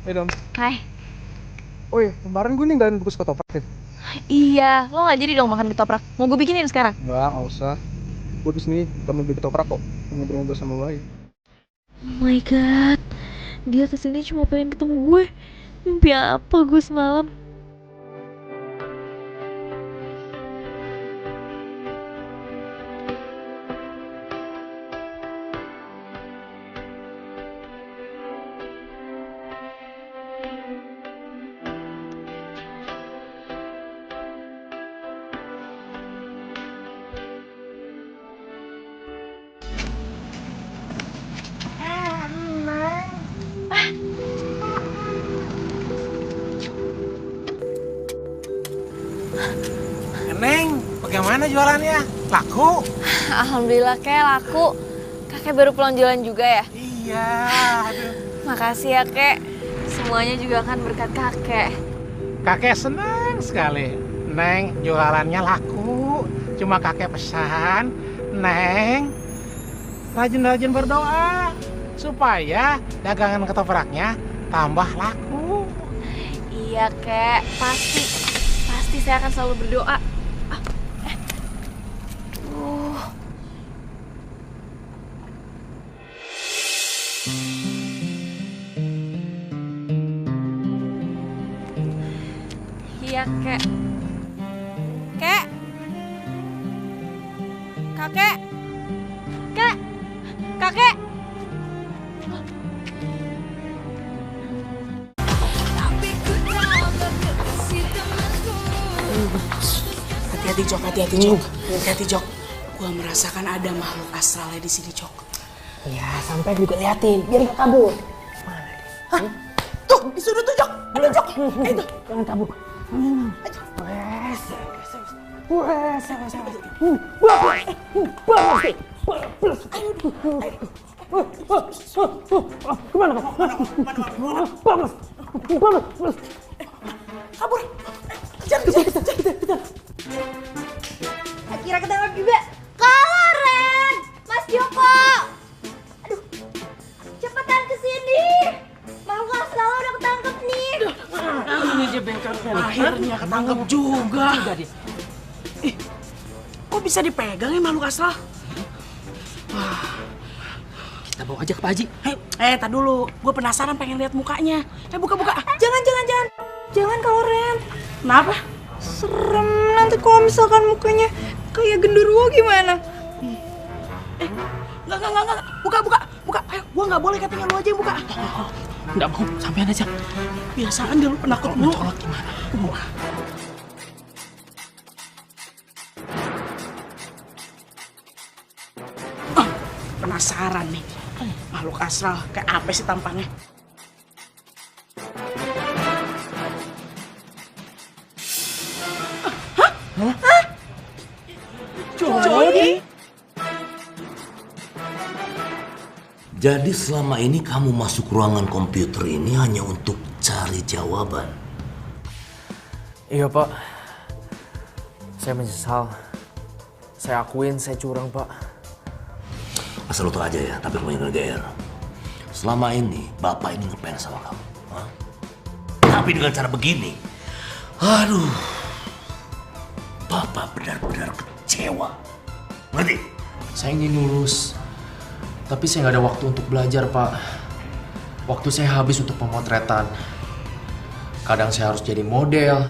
Hey Dom. Hai. Oh iya, kemarin gue ninggalin bungkus ketoprak ya? Iya, lo nggak jadi dong makan ketoprak. Mau gue bikinin sekarang? Enggak usah. Gue di sini bukan mau beli ketoprak kok, ngobrol-ngobrol sama bayi. Oh my god, dia kesini cuma pengen ketemu gue. Mimpi apa gue semalam? Neng, bagaimana jualannya? Laku? Alhamdulillah kek laku. Kakek baru pulang jualan juga ya? Iya. Aduh. Makasih ya kek. Semuanya juga kan berkat kakek. Kakek senang sekali. Neng, jualannya laku. Cuma kakek pesan, Neng, rajin-rajin berdoa supaya dagangan ketopraknya tambah laku. Iya kek, pasti saya akan selalu berdoa. Iya kek. Kakek. Hati-hati Jok. Gua merasakan ada makhluk astralnya di sini Jok. Ya, sampai juga liatin, biar gak kabur. Hah? Tuh, di sudut tuh Jok. Ada Jok. Itu. Jangan kabur. Kabur. Kejar. Akhirnya ketangkap juga. Karen, Mas Joko. Aduh, cepetan kesini. Makhluk astral udah ketangkep nih. Ini aja bengkel. Akhirnya ketangkep juga. Kok bisa dipegang ya makhluk astral? Wah. Kita bawa aja ke Pak Haji. Tar dulu. Gue penasaran pengen lihat mukanya. Buka. Jangan. Jangan Karen. Kenapa? Serem nanti kalau misalkan mukanya kayak genderuwo gimana? Enggak. Buka. Ayo, gua nggak boleh katanya lu aja yang buka. Nggak mau, sampean aja. Biasaan dia lu penakut mulu. Mencolok gimana? Penasaran nih. Makhluk astral kayak apa sih tampangnya? Hah? Jody? Jadi selama ini kamu masuk ruangan komputer ini hanya untuk cari jawaban? Iya Pak, saya menyesal. Saya akuin saya curang, Pak. Asal lo tau aja ya, tapi kamu jangan GR. Selama ini, Bapak ini ngepel sama kamu. Hah? Tapi dengan cara begini, aduh, Bapak benar-benar kecewa. Ngerti? Saya ingin lulus, tapi saya nggak ada waktu untuk belajar, Pak. Waktu saya habis untuk pemotretan. Kadang saya harus jadi model,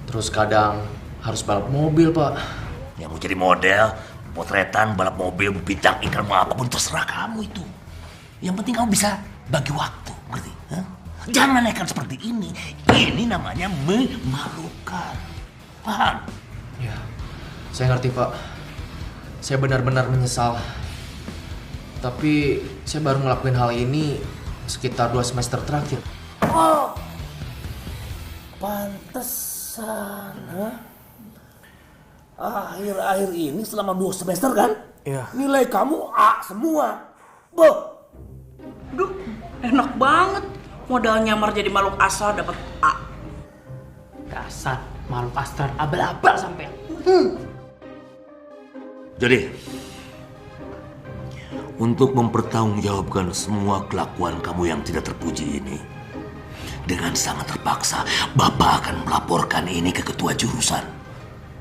terus kadang harus balap mobil, Pak. Yang mau jadi model, potretan, balap mobil, bintang iklan, mau apapun terserah kamu itu. Yang penting kamu bisa bagi waktu, ngerti? Hah? Jangan nekat seperti ini. Ini namanya memalukan. Paham? Ya, saya ngerti, Pak. Saya benar-benar menyesal. Tapi saya baru ngelakuin hal ini sekitar 2 semester terakhir. Oh, pantesan, ha? Akhir-akhir ini selama 2 semester kan? Iya. Nilai kamu A semua. Boh. Duh, enak banget. Modal nyamar jadi makhluk astral dapat A. Dasar makhluk astral abal-abal sampai. Jadi, untuk mempertanggungjawabkan semua kelakuan kamu yang tidak terpuji ini, dengan sangat terpaksa, Bapak akan melaporkan ini ke ketua jurusan.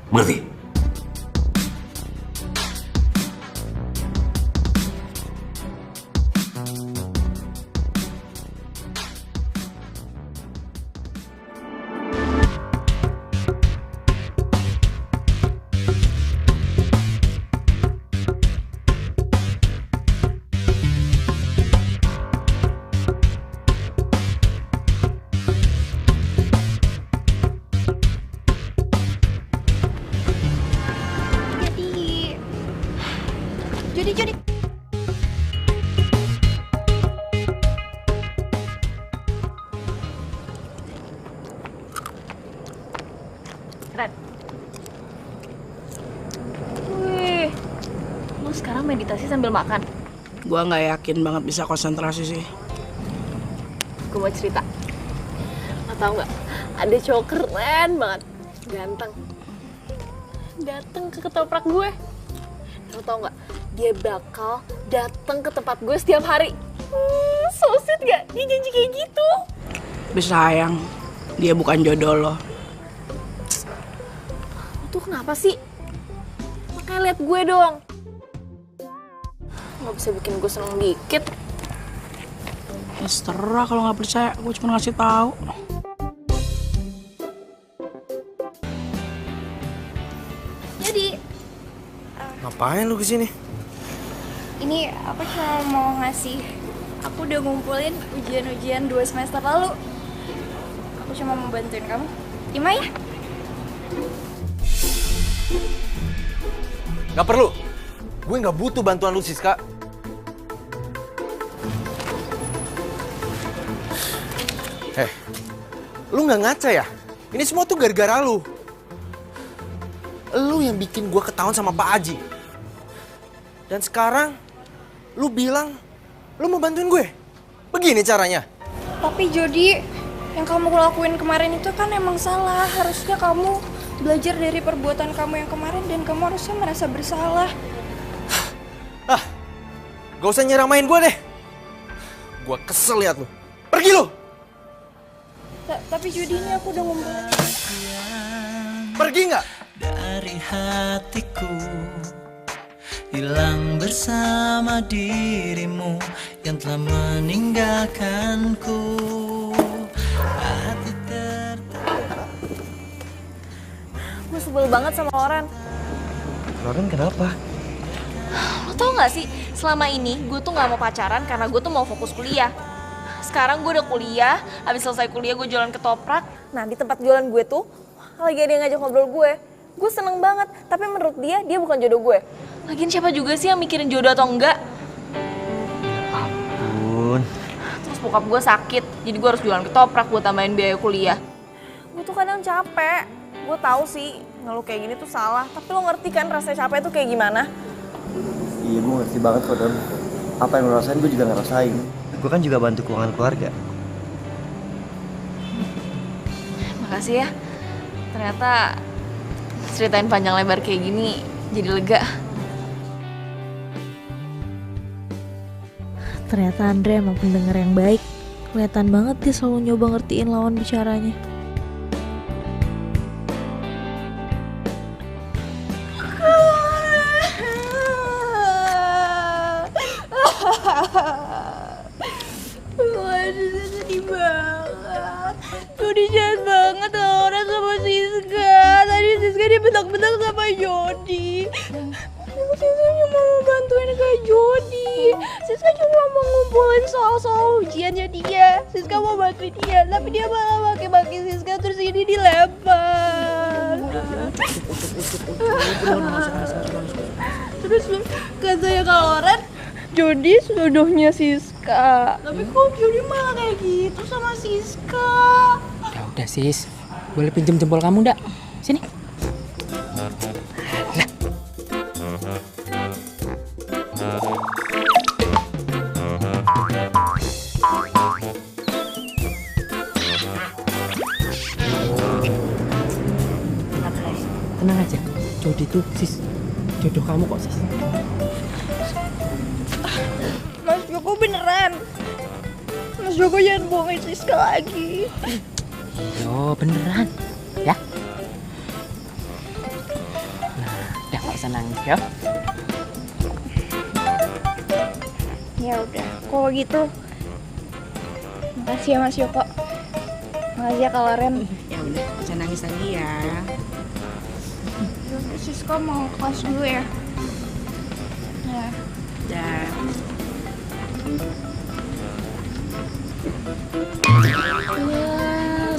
Mengerti? Jody. Ren. Wih, lu sekarang meditasi sambil makan? Gua nggak yakin banget bisa konsentrasi sih. Gue mau cerita. Lo tau nggak? Ada cowok keren banget, ganteng. Datang ke ketoprak gue. Lo tau nggak? Dia bakal datang ke tempat gue setiap hari. So sweet gak? Dia janji kayak gitu. Tapi sayang, dia bukan jodoh lo. Lo tuh kenapa sih? Makanya lihat gue dong. Gak bisa bikin gue seneng dikit. Ya terserah kalau nggak percaya, gue cuma ngasih tahu. Jadi, Ngapain lu kesini? ini aku cuma mau ngasih. Aku udah ngumpulin ujian-ujian 2 semester lalu. Aku cuma mau bantuin kamu. Ima ya? Gak perlu. Gue gak butuh bantuan lu, Siska. Lu gak ngaca ya? Ini semua tuh gara-gara lu. Lu yang bikin gue ketahuan sama Pak Aji. Dan sekarang, lu bilang, lu mau bantuin gue. Begini caranya. Tapi Jody, yang kamu lakuin kemarin itu kan emang salah. Harusnya kamu belajar dari perbuatan kamu yang kemarin dan kamu harusnya merasa bersalah. Gak usah nyeramain gue deh. Gue kesel liat lu. Pergi lu! Tapi Jody, ini aku udah ngumpulin. Pergi nggak? Dari hatiku hilang bersama dirimu yang telah meninggalkanku. Hati Gue sebel banget sama Loren. Loren kenapa? Lo tau gak sih, selama ini gue tuh gak mau pacaran karena gue tuh mau fokus kuliah. Sekarang gue udah kuliah, habis selesai kuliah gue jualan ketoprak. Nah di tempat jualan gue tuh, lagi ada yang ngajak ngobrol gue. Gue seneng banget, tapi menurut dia bukan jodoh gue. Lagian siapa juga sih yang mikirin jodoh atau enggak? Ampun. Terus bokap gue sakit, jadi gue harus jualan ketoprak buat tambahin biaya kuliah. Gue tuh kadang capek. Gue tahu sih, ngeluh kayak gini tuh salah. Tapi lo ngerti kan rasanya capek tuh kayak gimana? Iya, gue ngerti banget kok, Don. Apa yang lo rasain, gue juga ngerasain. Gue kan juga bantu keuangan keluarga. Makasih ya. Ternyata ceritain panjang lebar kayak gini Jadi lega. Ternyata Andre emang pendengar yang baik. Kelihatan banget dia selalu nyoba ngertiin lawan bicaranya. Sedih banget. Jody jahat banget orang sama Siska. Tadi Siska dibentak-bentak sama Jody. Siska cuma mau bantuin kayak Jody. Siska cuma mau ngumpulin soal-soal ujiannya dia. Siska mau bantuin dia, tapi dia malah maki-maki Siska terus ini dilempar. Terus katanya Kak Loren, Jody jodohnya Siska. Tapi kok Jody malah kayak gitu sama Siska? Udah sis, boleh pinjem jempol kamu ndak? Sini. Tenang aja, Jody tuh sis, jodoh kamu kok sis. Mas Joko beneran. Mas Joko jangan bohongin Siska lagi. Yo beneran, ya? Nah, udah gak usah nangis ya. Ya udah, kalau gitu. Makasih ya Mas Joko. Makasih ya Kak Loren. Ya udah, jangan nangis lagi ya. Siska mau kelas dulu ya. Ya. Ya.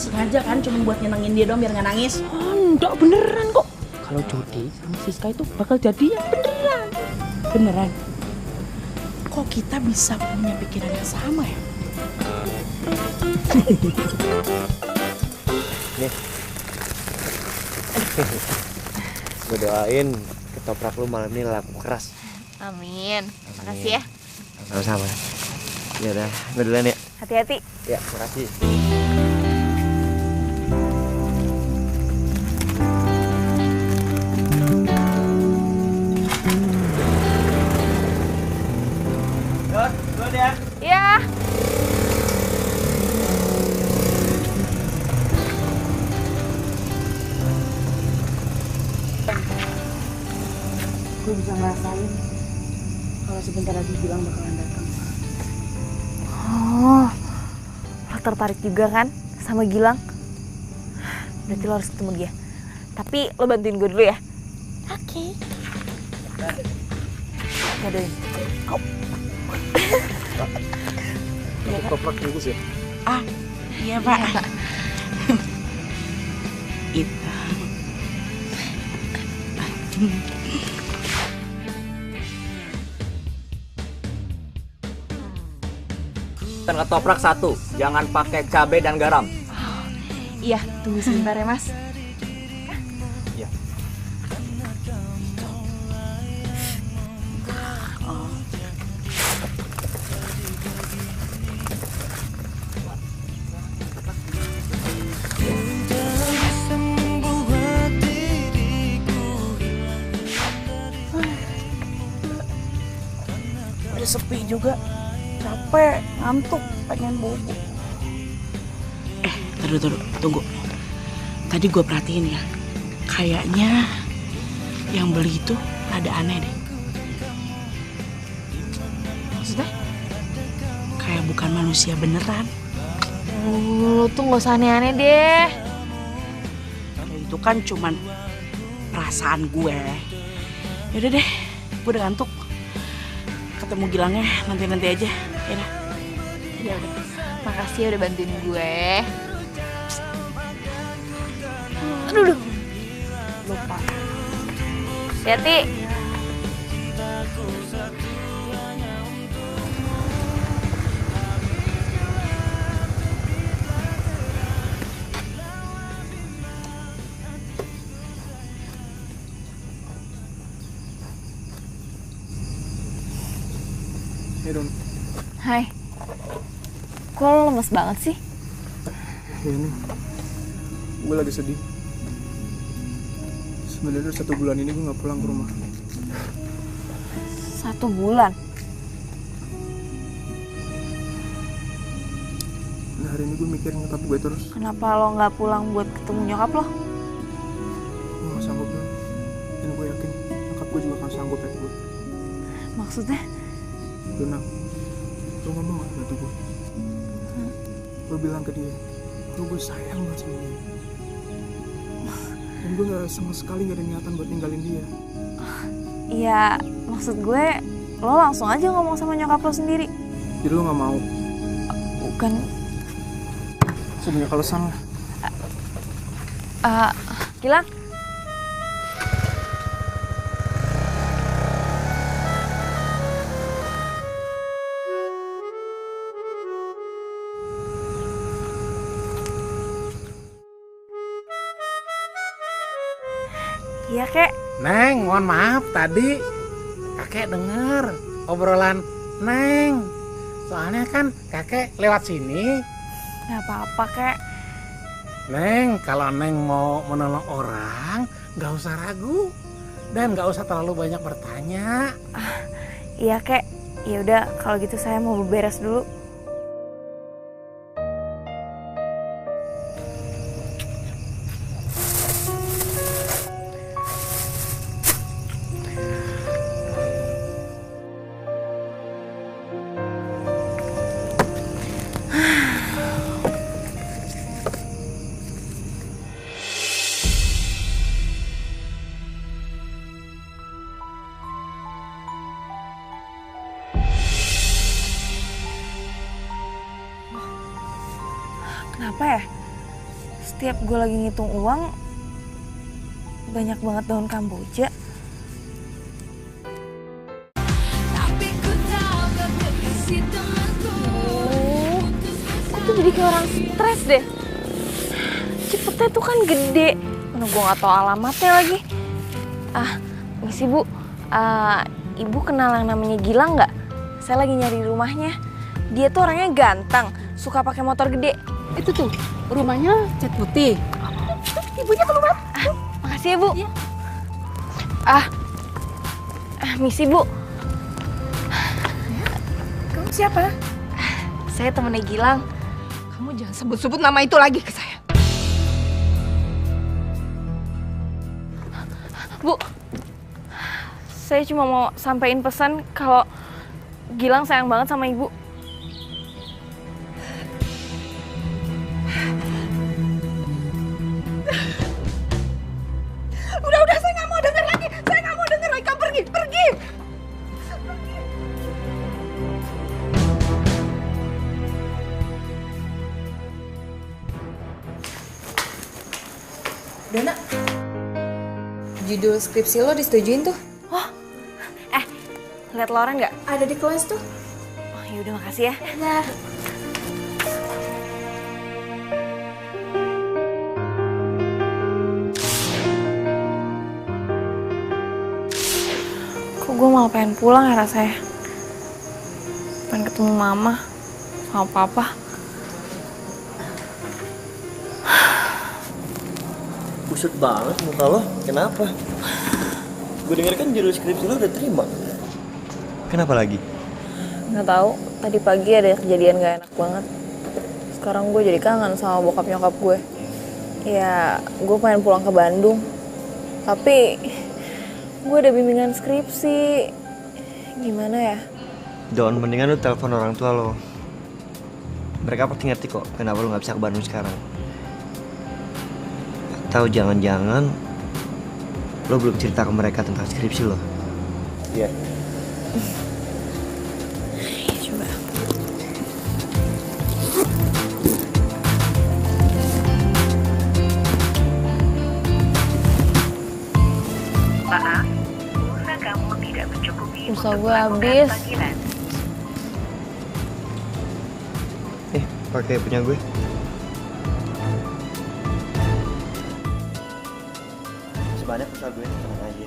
Sengaja kan cuma buat nyenengin dia doang biar nggak nangis. Oh, enggak beneran kok. Kalau Jody sama Siska itu bakal jadian beneran. Beneran. Kok kita bisa punya pikiran yang sama ya? Nih. Gue doain ketoprak lu malam ini laku keras. Amin. Makasih ya. Sama-sama. Ya udah, gue duluan ya. Hati-hati. Ya, makasih. Duluan ya. Iya. Gue bisa ngerasain kalau sebentar lagi Gilang bakalan datang. Oh, lo tertarik juga kan sama Gilang? Berarti lo harus ketemu dia. Tapi lo bantuin gue dulu ya. Oke. Dadah. Ketoprak bagus ya? Ah, iya Pak. Itu. Dan ketoprak 1, jangan pakai cabai dan garam. Iya, tunggu sebentar ya Mas. Iya. Udah sepi juga. Capek, ngantuk, pengen bobo. Tunggu. Tadi gue perhatiin ya, kayaknya yang beli itu ada aneh deh. Maksudnya? Kayak bukan manusia beneran. Lo tuh gak usah aneh-aneh deh. Itu kan cuman perasaan gue. Yaudah deh, gue udah ngantuk. Ketemu Gilangnya nanti aja. Ya udah. Makasih ya udah bantuin gue. Aduh. Lupa. Hati-hati. Hey Don. Hai. Kok lo lemes banget sih? Ya ini. Gue lagi sedih. Sebenarnya 1 bulan ini gue nggak pulang ke rumah. 1 bulan? Nah, hari ini gue mikirin nyokap gue terus. Kenapa lo nggak pulang buat ketemu nyokap lo? Gue gak sanggup Don. Dan gue yakin nyokap gue juga gak sanggup ya gue. Maksudnya? Dona, lo ngomong gak bantu gue? Lo bilang ke dia, lo gue sayang banget sama dia. Dan gue gak sama sekali gak ada niatan buat ninggalin dia. Iya, maksud gue lo langsung aja ngomong sama nyokap lo sendiri. Jadi lo gak mau? Bukan. Sebenarnya alasan lah. Gilang? Iya, Kek. Neng, mohon maaf tadi kakek dengar obrolan Neng. Soalnya kan kakek lewat sini. Gak apa-apa, Kek. Neng, kalau Neng mau menolong orang, gak usah ragu. Dan gak usah terlalu banyak bertanya. Iya, Kek. Ya udah, kalau gitu saya mau beberes dulu. Kenapa ya? Setiap gue lagi ngitung uang, banyak banget daun kamboja. Gue tuh jadi kayak orang stres deh. Cepetnya tuh kan gede. Mana gue gak tahu alamatnya lagi. Misi Bu, Ibu kenal yang namanya Gilang nggak? Saya lagi nyari rumahnya. Dia tuh orangnya ganteng, suka pakai motor gede. Itu tuh, rumahnya cat putih. Ibunya keluar. Makasih ya, Bu. Iya. Misi, Bu. Kamu siapa? Saya temennya Gilang. Kamu jangan sebut-sebut nama itu lagi ke saya. Bu, saya cuma mau sampein pesan kalau Gilang sayang banget sama Ibu. Udah, saya nggak mau denger lagi. Saya nggak mau denger lagi. Kamu pergi. Dona, judul skripsi lo disetujuin tuh. Lihat Lauren nggak? Ada di kelas tuh. Oh, yaudah makasih ya. Ya. Kok gue malah pengen pulang ya rasanya. Pengen ketemu mama sama papa. Kusut banget muka lo, kenapa? Gue denger kan judul skripsi lo udah terima. Kenapa lagi? Nggak tahu. Tadi pagi ada kejadian gak enak banget. Sekarang gue jadi kangen sama bokap nyokap gue. Ya, gue pengen pulang ke Bandung. Tapi gue ada bimbingan skripsi. Gimana ya? Don, mendingan lu telepon orang tua lo. Mereka pasti ngerti kok kenapa lu gak bisa ke Bandung sekarang. Atau jangan-jangan lo belum cerita ke mereka tentang skripsi lo. Iya. Coba. Maaf, pulsa kamu tidak mencukupi. Pulsa gue habis. Pakai punya gue. Sebanyak pulsa gue, tenang aja.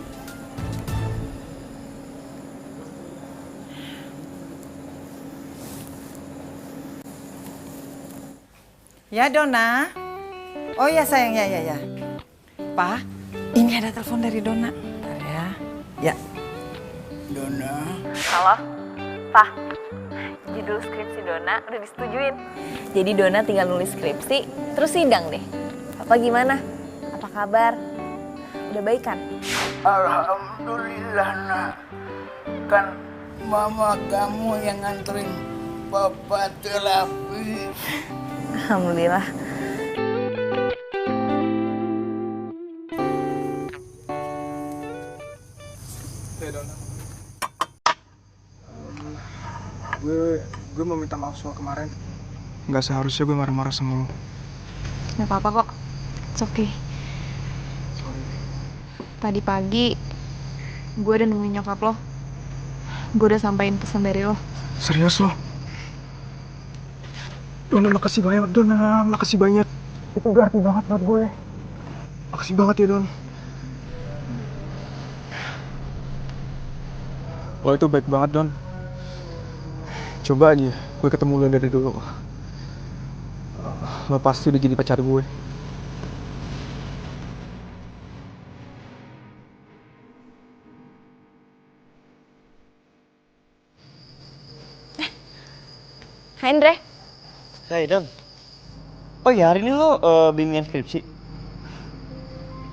Ya Dona. Oh ya sayang, ya. Pa, Ini ada telepon dari Dona. Bentar ya. Ya. Dona. Halo, Pak. Judul skripsi Dona udah disetujuin. Jadi Dona tinggal nulis skripsi, terus sidang deh. Papa gimana? Apa kabar? Udah baik kan? Alhamdulillah, nak. Kan mama kamu yang nganterin papa terapi. Alhamdulillah. Gue mau minta maaf soal kemarin. Nggak seharusnya gue marah-marah sama lo. Gak apa-apa kok. It's okay. Tadi pagi gue udah nemuin nyokap lo. Gue udah sampein pesan dari lo. Serius lo? Dona, makasih banyak, Dona. Makasih banyak. Itu berarti banget buat gue. Makasih banget ya, Don. Lo itu baik banget, Don. Coba aja gue ketemu lo dari dulu. Lo pasti udah jadi pacar gue. Hai Andre. Hai Don. Oh ya, hari ini lo bimbingan skripsi.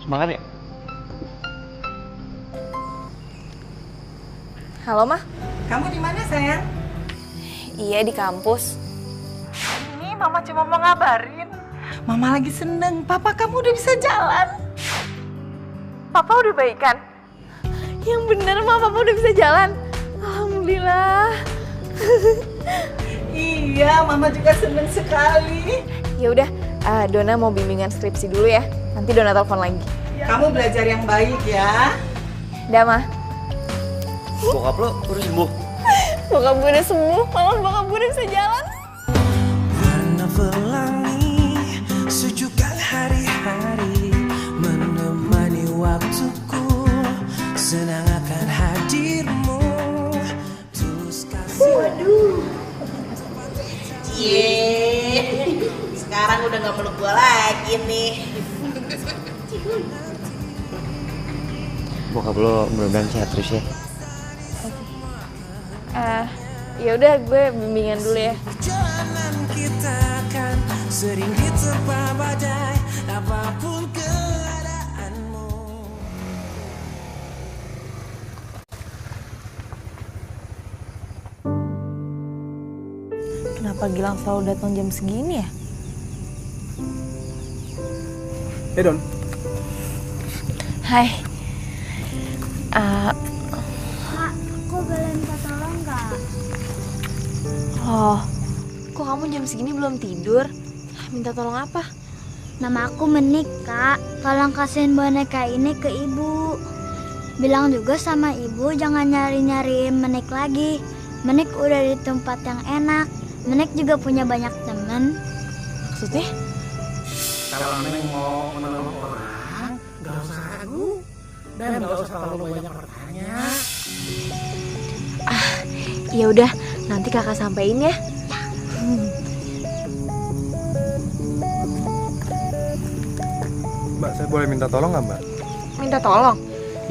Semangat ya? Halo, Mah. Kamu di mana, sayang? Iya, di kampus. Ini Mama cuma mau ngabarin. Mama lagi seneng, Papa kamu udah bisa jalan. Papa udah baikan? Yang bener, Mah, Papa udah bisa jalan. Alhamdulillah. Iya, Mama juga seneng sekali. Ya udah, Dona mau bimbingan skripsi dulu ya. Nanti Dona telepon lagi. Kamu belajar yang baik ya. Udah, Mah. Bokap lo udah sembuh? Bokap gue udah sembuh, malah bokap gue udah bisa jalan. Warna pelangi, sejukkan hari-hari, menemani waktuku, senang akan hadirmu, tulus kasih. Waduh. Yeay, sekarang udah gak peluk gua lagi nih. Bokap lo mudah-mudahan sehat terus ya. Ya udah, gue bimbingan dulu ya. Perjalanan kita akan sering diterpa badai, apapun keadaanmu. Kenapa Gilang selalu datang jam segini ya? Hey Don. Hai. Kak, aku boleh minta tolong nggak? Oh, kok kamu jam segini belum tidur? Minta tolong apa? Nama aku Menik, Kak. Tolong kasihin boneka ini ke ibu. Bilang juga sama ibu jangan nyari-nyari Menik lagi. Menik udah di tempat yang enak. Menik juga punya banyak temen. Maksudnya? Kalau Neng mau menolong orang, gak usah ragu. Dan gak usah terlalu banyak bertanya. Ya udah, nanti kakak sampein ya. Mbak, saya boleh minta tolong nggak, Mbak? Minta tolong?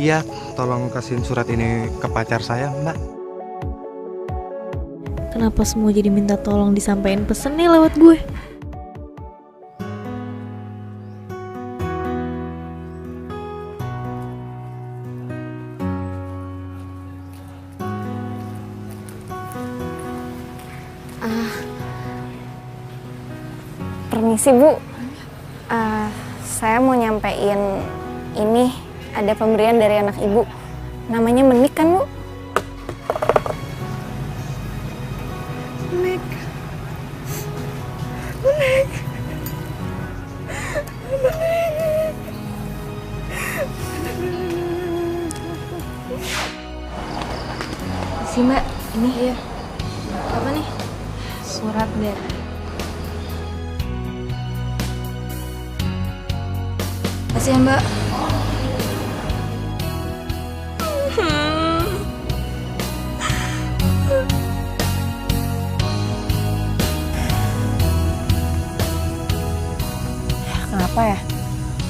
Iya, tolong kasihin surat ini ke pacar saya, Mbak. Kenapa semua jadi minta tolong disampaikan pesen nih lewat gue? Permisi Bu, saya mau nyampein ini ada pemberian dari anak Ibu. Namanya Menik kan Bu? Menik. Menik. Menik. Sih Mbak, ini ya. Apa nih? Surat dari Makasih ya Mbak. Kenapa ya?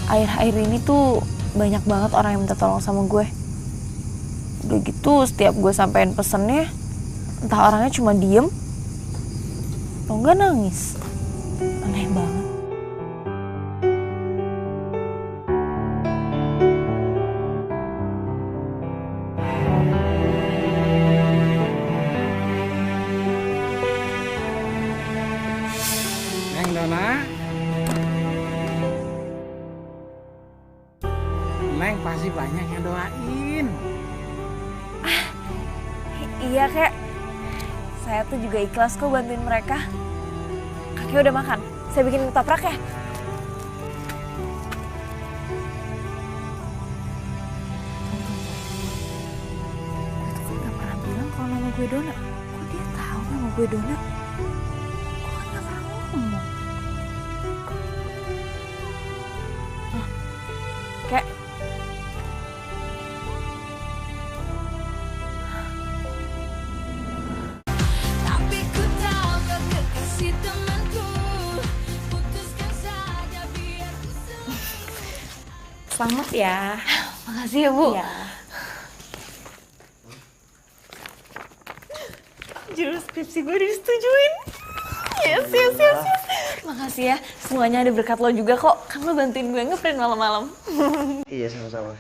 Akhir-akhir ini tuh banyak banget orang yang minta tolong sama gue. Udah gitu setiap gue sampein pesennya, entah orangnya cuma diem atau enggak nangis. Aneh banget. Neng Dona. Neng pasti banyak yang doain. Iya kek, saya tuh juga ikhlas kok bantuin mereka. Kakek udah makan, saya bikin ketoprak ya. Gue tuh kan gak pernah bilang kalau nama gue Dona. Kok dia tahu nama gue Dona? Gue kan gak pernah ngomong. Hah? Kek. Selamat ya. Makasih ya, Bu. Ya. Judul skripsi gue disetujuin. Yes. Makasih ya. Semuanya ada berkat lo juga kok. Kan lo bantuin gue ngeprint malam-malam. Iya, sama-sama.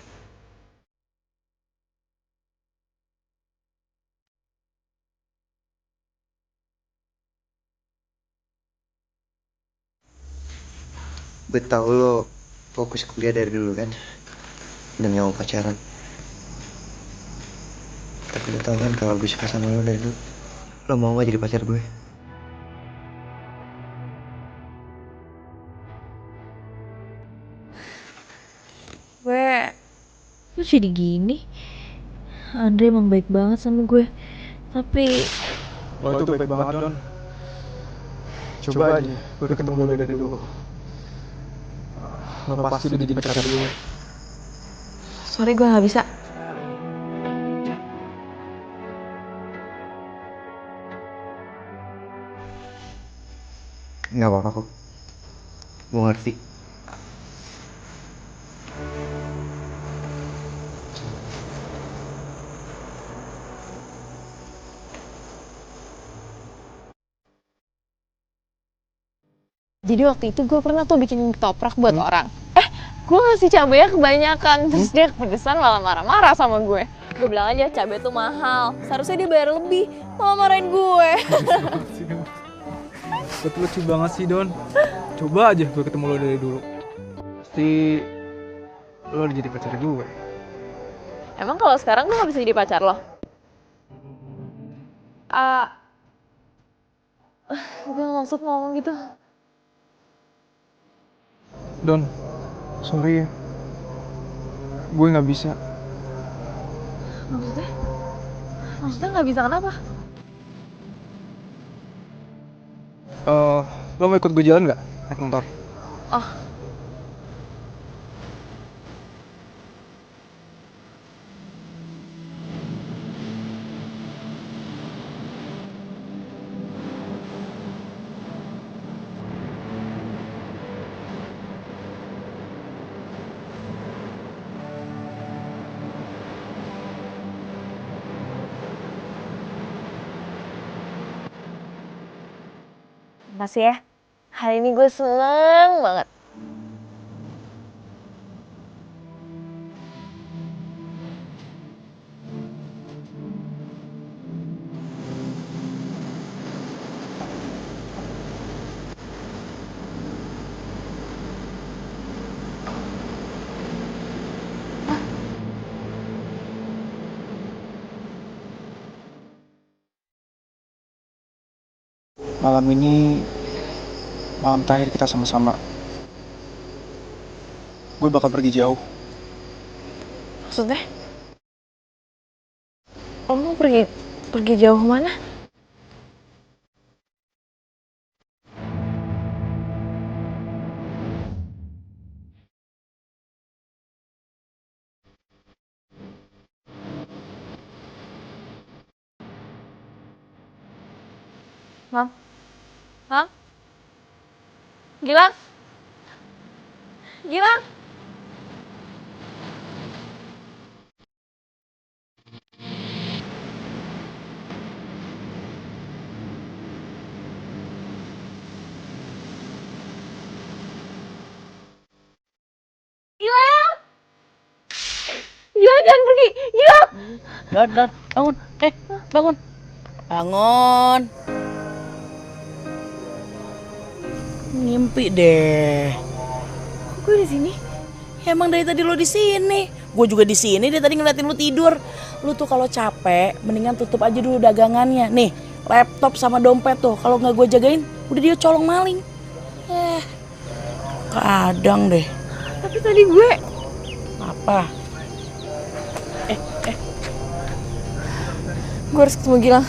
Gue tau lo fokus kuliah dari dulu kan, dan gak mau pacaran. Tapi lo tau kan kalau gue suka sama lo dari dulu. Lo mau gak jadi pacar gue? Kok jadi gini? Andre emang baik banget sama gue. Tapi Lo itu baik banget, Don. Coba aja, gue ketemu lo dari dulu. Lo pasti udah jadi pacar gue. sorry gue gak bisa. Gak apa-apa kok. Gue ngerti. Jadi waktu itu gue pernah tuh bikin ketoprak buat orang. Gue ngasih cabenya kebanyakan, terus dia kepedesan malah marah-marah sama gue. Gue bilang aja cabai tuh mahal, seharusnya dia bayar lebih, malah marahin gue. Betul lucu banget sih, Don. Coba aja gue ketemu lo dari dulu. Pasti lo udah jadi pacar gue. Emang kalau sekarang gue gak bisa jadi pacar lo? Gue gak maksud ngomong gitu. Don, sorry ya. Gue gak bisa. Maksudnya? Maksudnya gak bisa kenapa? Lo mau ikut gue jalan gak? Naik motor. Oh. Makasih ya. Hari ini gue seneng banget. Malam ini malam terakhir kita sama-sama. Gue bakal pergi jauh. Maksudnya? Lo mau pergi jauh mana? Mam? Mam? Gilang? Gilang? Gilang jangan pergi. Gilang. Dan, bangun. Bangun. Bangun. Ngimpi deh. Kok gue di sini? Ya, emang dari tadi lo di sini. Gue juga di sini. Dari tadi ngeliatin lo tidur. Lo tuh kalau capek, mendingan tutup aja dulu dagangannya. Nih, laptop sama dompet tuh. Kalau nggak gue jagain, udah dia colong maling. Kadang deh. Tapi tadi gue. Apa? Gue harus ketemu Gilang.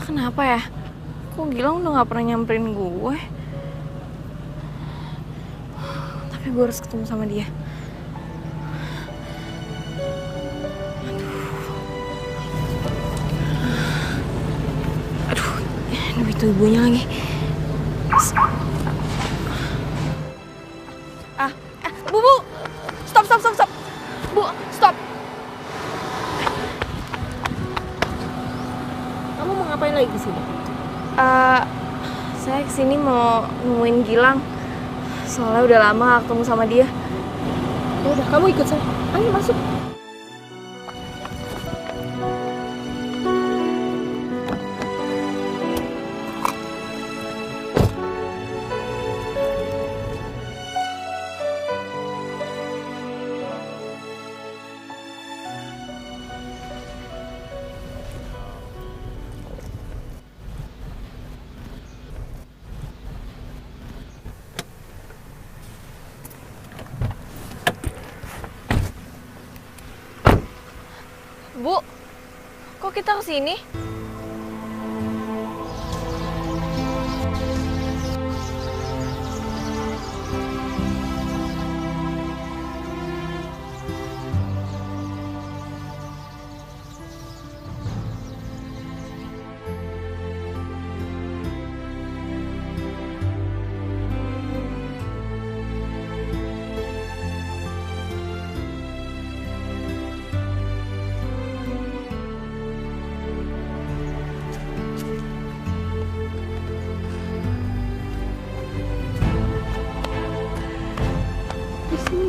Kenapa ya? Kok Gilang udah gak pernah nyamperin gue? Tapi gue harus ketemu sama dia. Aduh, itu ibunya lagi. Bu, stop. Bu, stop. Kamu mau ngapain lagi kesini? Saya kesini mau nemuin Gilang. Soalnya udah lama gak ketemu sama dia. Ya udah, kamu ikut saya. Ayo masuk. Bu, kok kita kesini?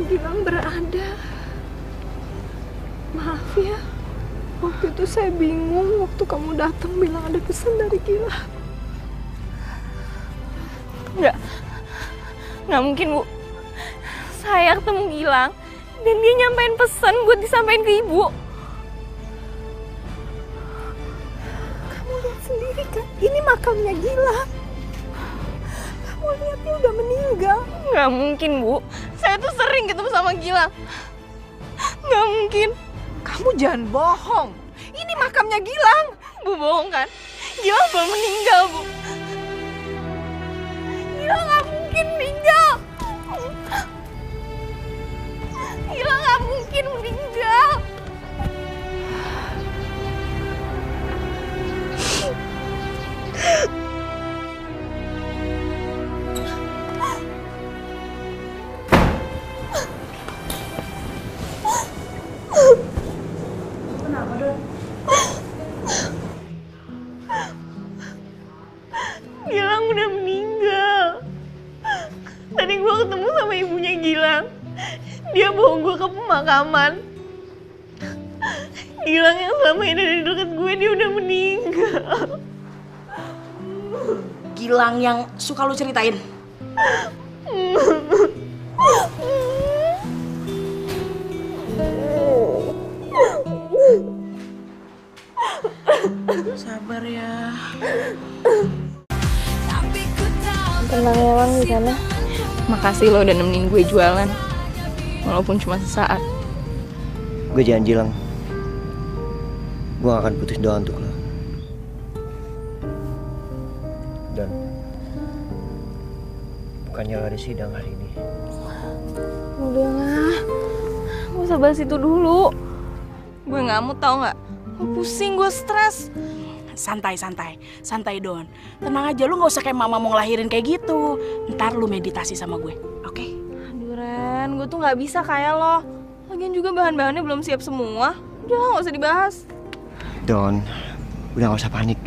Gilang berada. Maaf ya, waktu itu saya bingung waktu kamu datang bilang ada pesan dari Gilang. Nggak mungkin, Bu. Saya ketemu Gilang dan dia nyampein pesan buat disampaikan ke Ibu. Kamu lihat sendiri kan, ini makamnya Gilang. Kamu lihat dia udah meninggal. Nggak mungkin, Bu. Saya tuh sering ketemu sama Gilang. Nggak mungkin. Kamu jangan bohong. Ini makamnya Gilang. Bu bohong kan? Gilang belum meninggal, Bu. Gilang nggak mungkin meninggal. Gilang nggak mungkin meninggal. Kenapa, Don? Gilang udah meninggal. Tadi gue ketemu sama ibunya Gilang. Dia bawa gue ke pemakaman. Gilang yang selama ini ada di dekat gue, dia udah meninggal. Gilang yang suka lu ceritain? Sabar ya. Tenang ya Lang di sana. Makasih lo udah nemenin gue jualan, walaupun cuma sesaat. Gue janji Lang, gue gak akan putus doa untuk lo. Dan bukannya lo ada sidang hari ini. Udah lah, gak usah bahas itu dulu. Gue gak mau tau gak, gue pusing, gue stres. Santai Don. Tenang aja, lu gak usah kayak mama mau ngelahirin kayak gitu. Ntar lu meditasi sama gue, oke? Aduh Ren, gue tuh gak bisa kayak lo. Lagian juga bahan-bahannya belum siap semua. Udah lah, gak usah dibahas. Don, udah gak usah panik.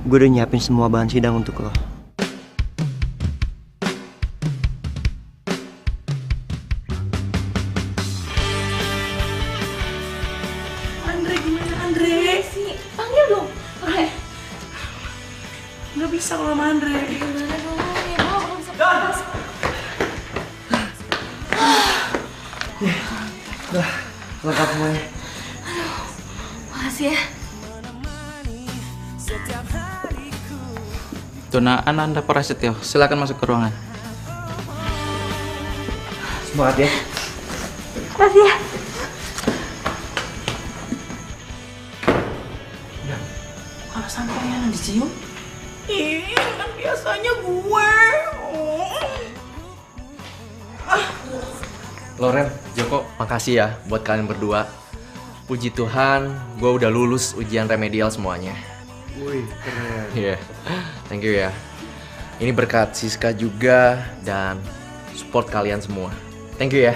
Gue udah nyiapin semua bahan sidang untuk lo. Andre, gimana Andre? Sih, panggil dong. Oke. Gak bisa kalau sama Andre. Gimana dong? Ya gue belum sempat. Udah, lengkap semuanya. Makasih ya. Dona Ananda Prasetyo, silakan masuk ke ruangan. Semangat ya. Makasih ya. Kalau sampai yang dicium, kan biasanya gue. Loren, Joko, makasih ya buat kalian berdua. Puji Tuhan, gue udah lulus ujian remedial semuanya. Wih, keren. Iya, thank you ya. Ini berkat Siska juga dan support kalian semua. Thank you ya.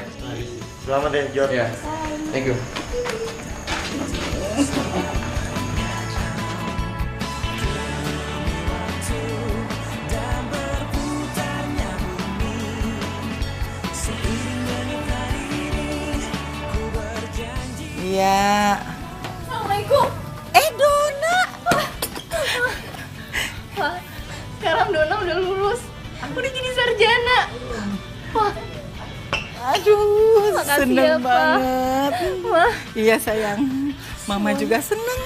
Selamat ya, Jor. Iya, thank you. Iya. Assalamualaikum. Dona. Wah, sekarang Dona udah lulus. Aku udah jadi sarjana. Wah. Aduh, Makasih seneng ya, Pa. banget. Wah. Iya sayang, Mama juga seneng.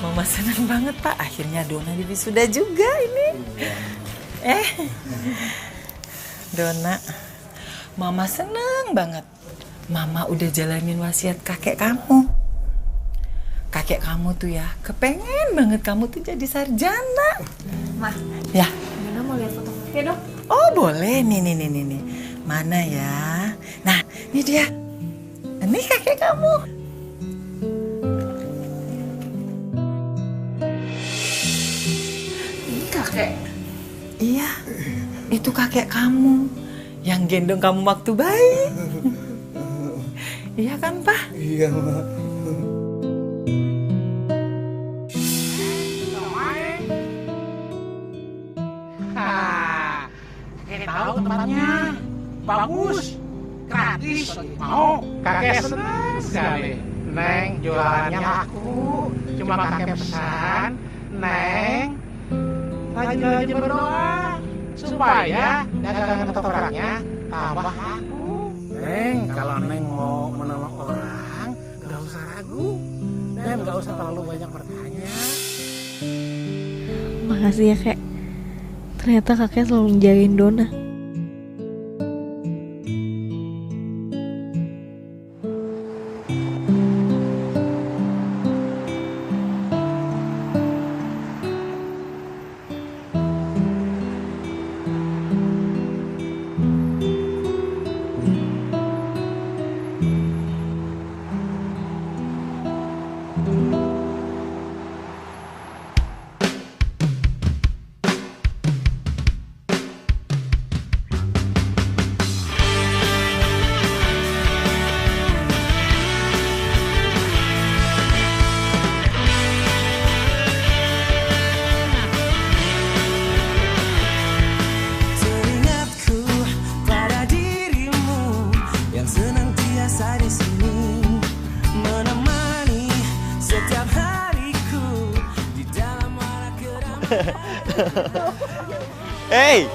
Mama seneng banget Pak, akhirnya Dona wisuda juga ini. Dona, Mama seneng banget. Mama udah jalanin wasiat kakek kamu. Kakek kamu tuh ya, kepengen banget kamu tuh jadi sarjana. Ma. Ya. Dona mau lihat foto kakek dong? Oh boleh, nih. Mana ya? Nah, ini dia. Ini kakek kamu. Ini kakek. Iya, itu kakek kamu yang gendong kamu waktu bayi. Iya kan, Pak? Iya, Ma. Kakek tahu tempatnya. Bagus. Gratis. Mau. Kakek senang sekali. Neng, jualannya laku. Cuma kakek pesan. Neng, rajin-rajin berdoa. Supaya dagangan ketopraknya tambah laku. Neng, kalau Neng mau menolong orang, gak usah ragu. Dan gak usah terlalu banyak bertanya. Makasih ya, Kek. Ternyata kakek selalu menjagain Dona. Hey,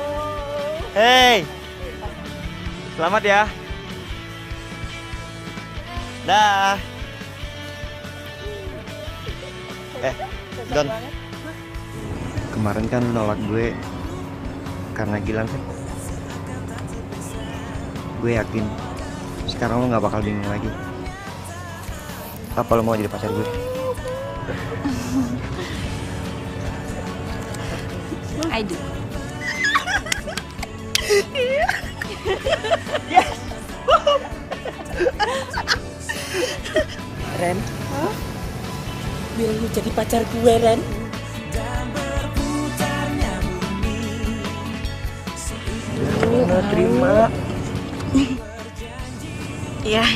hey, selamat ya. Dah. Don, kemarin kan nolak gue karena Gilang kan. Gue yakin sekarang lo nggak bakal bingung lagi. Apa lo mau jadi pacar gue? I do. Yes. Ren, bilang lu jadi pacar gue, Ren. Terima. Iya.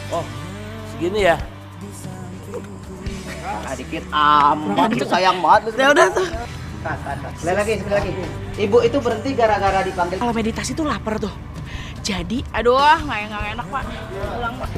Oh, segini ya? Dikit amat, lu sayang banget. Ya udah tuh. Sekali lagi. Ibu itu berhenti gara-gara dipanggil. Kalau meditasi tuh lapar tuh. Jadi, aduh, nggak enak Pak. Pulang Pak.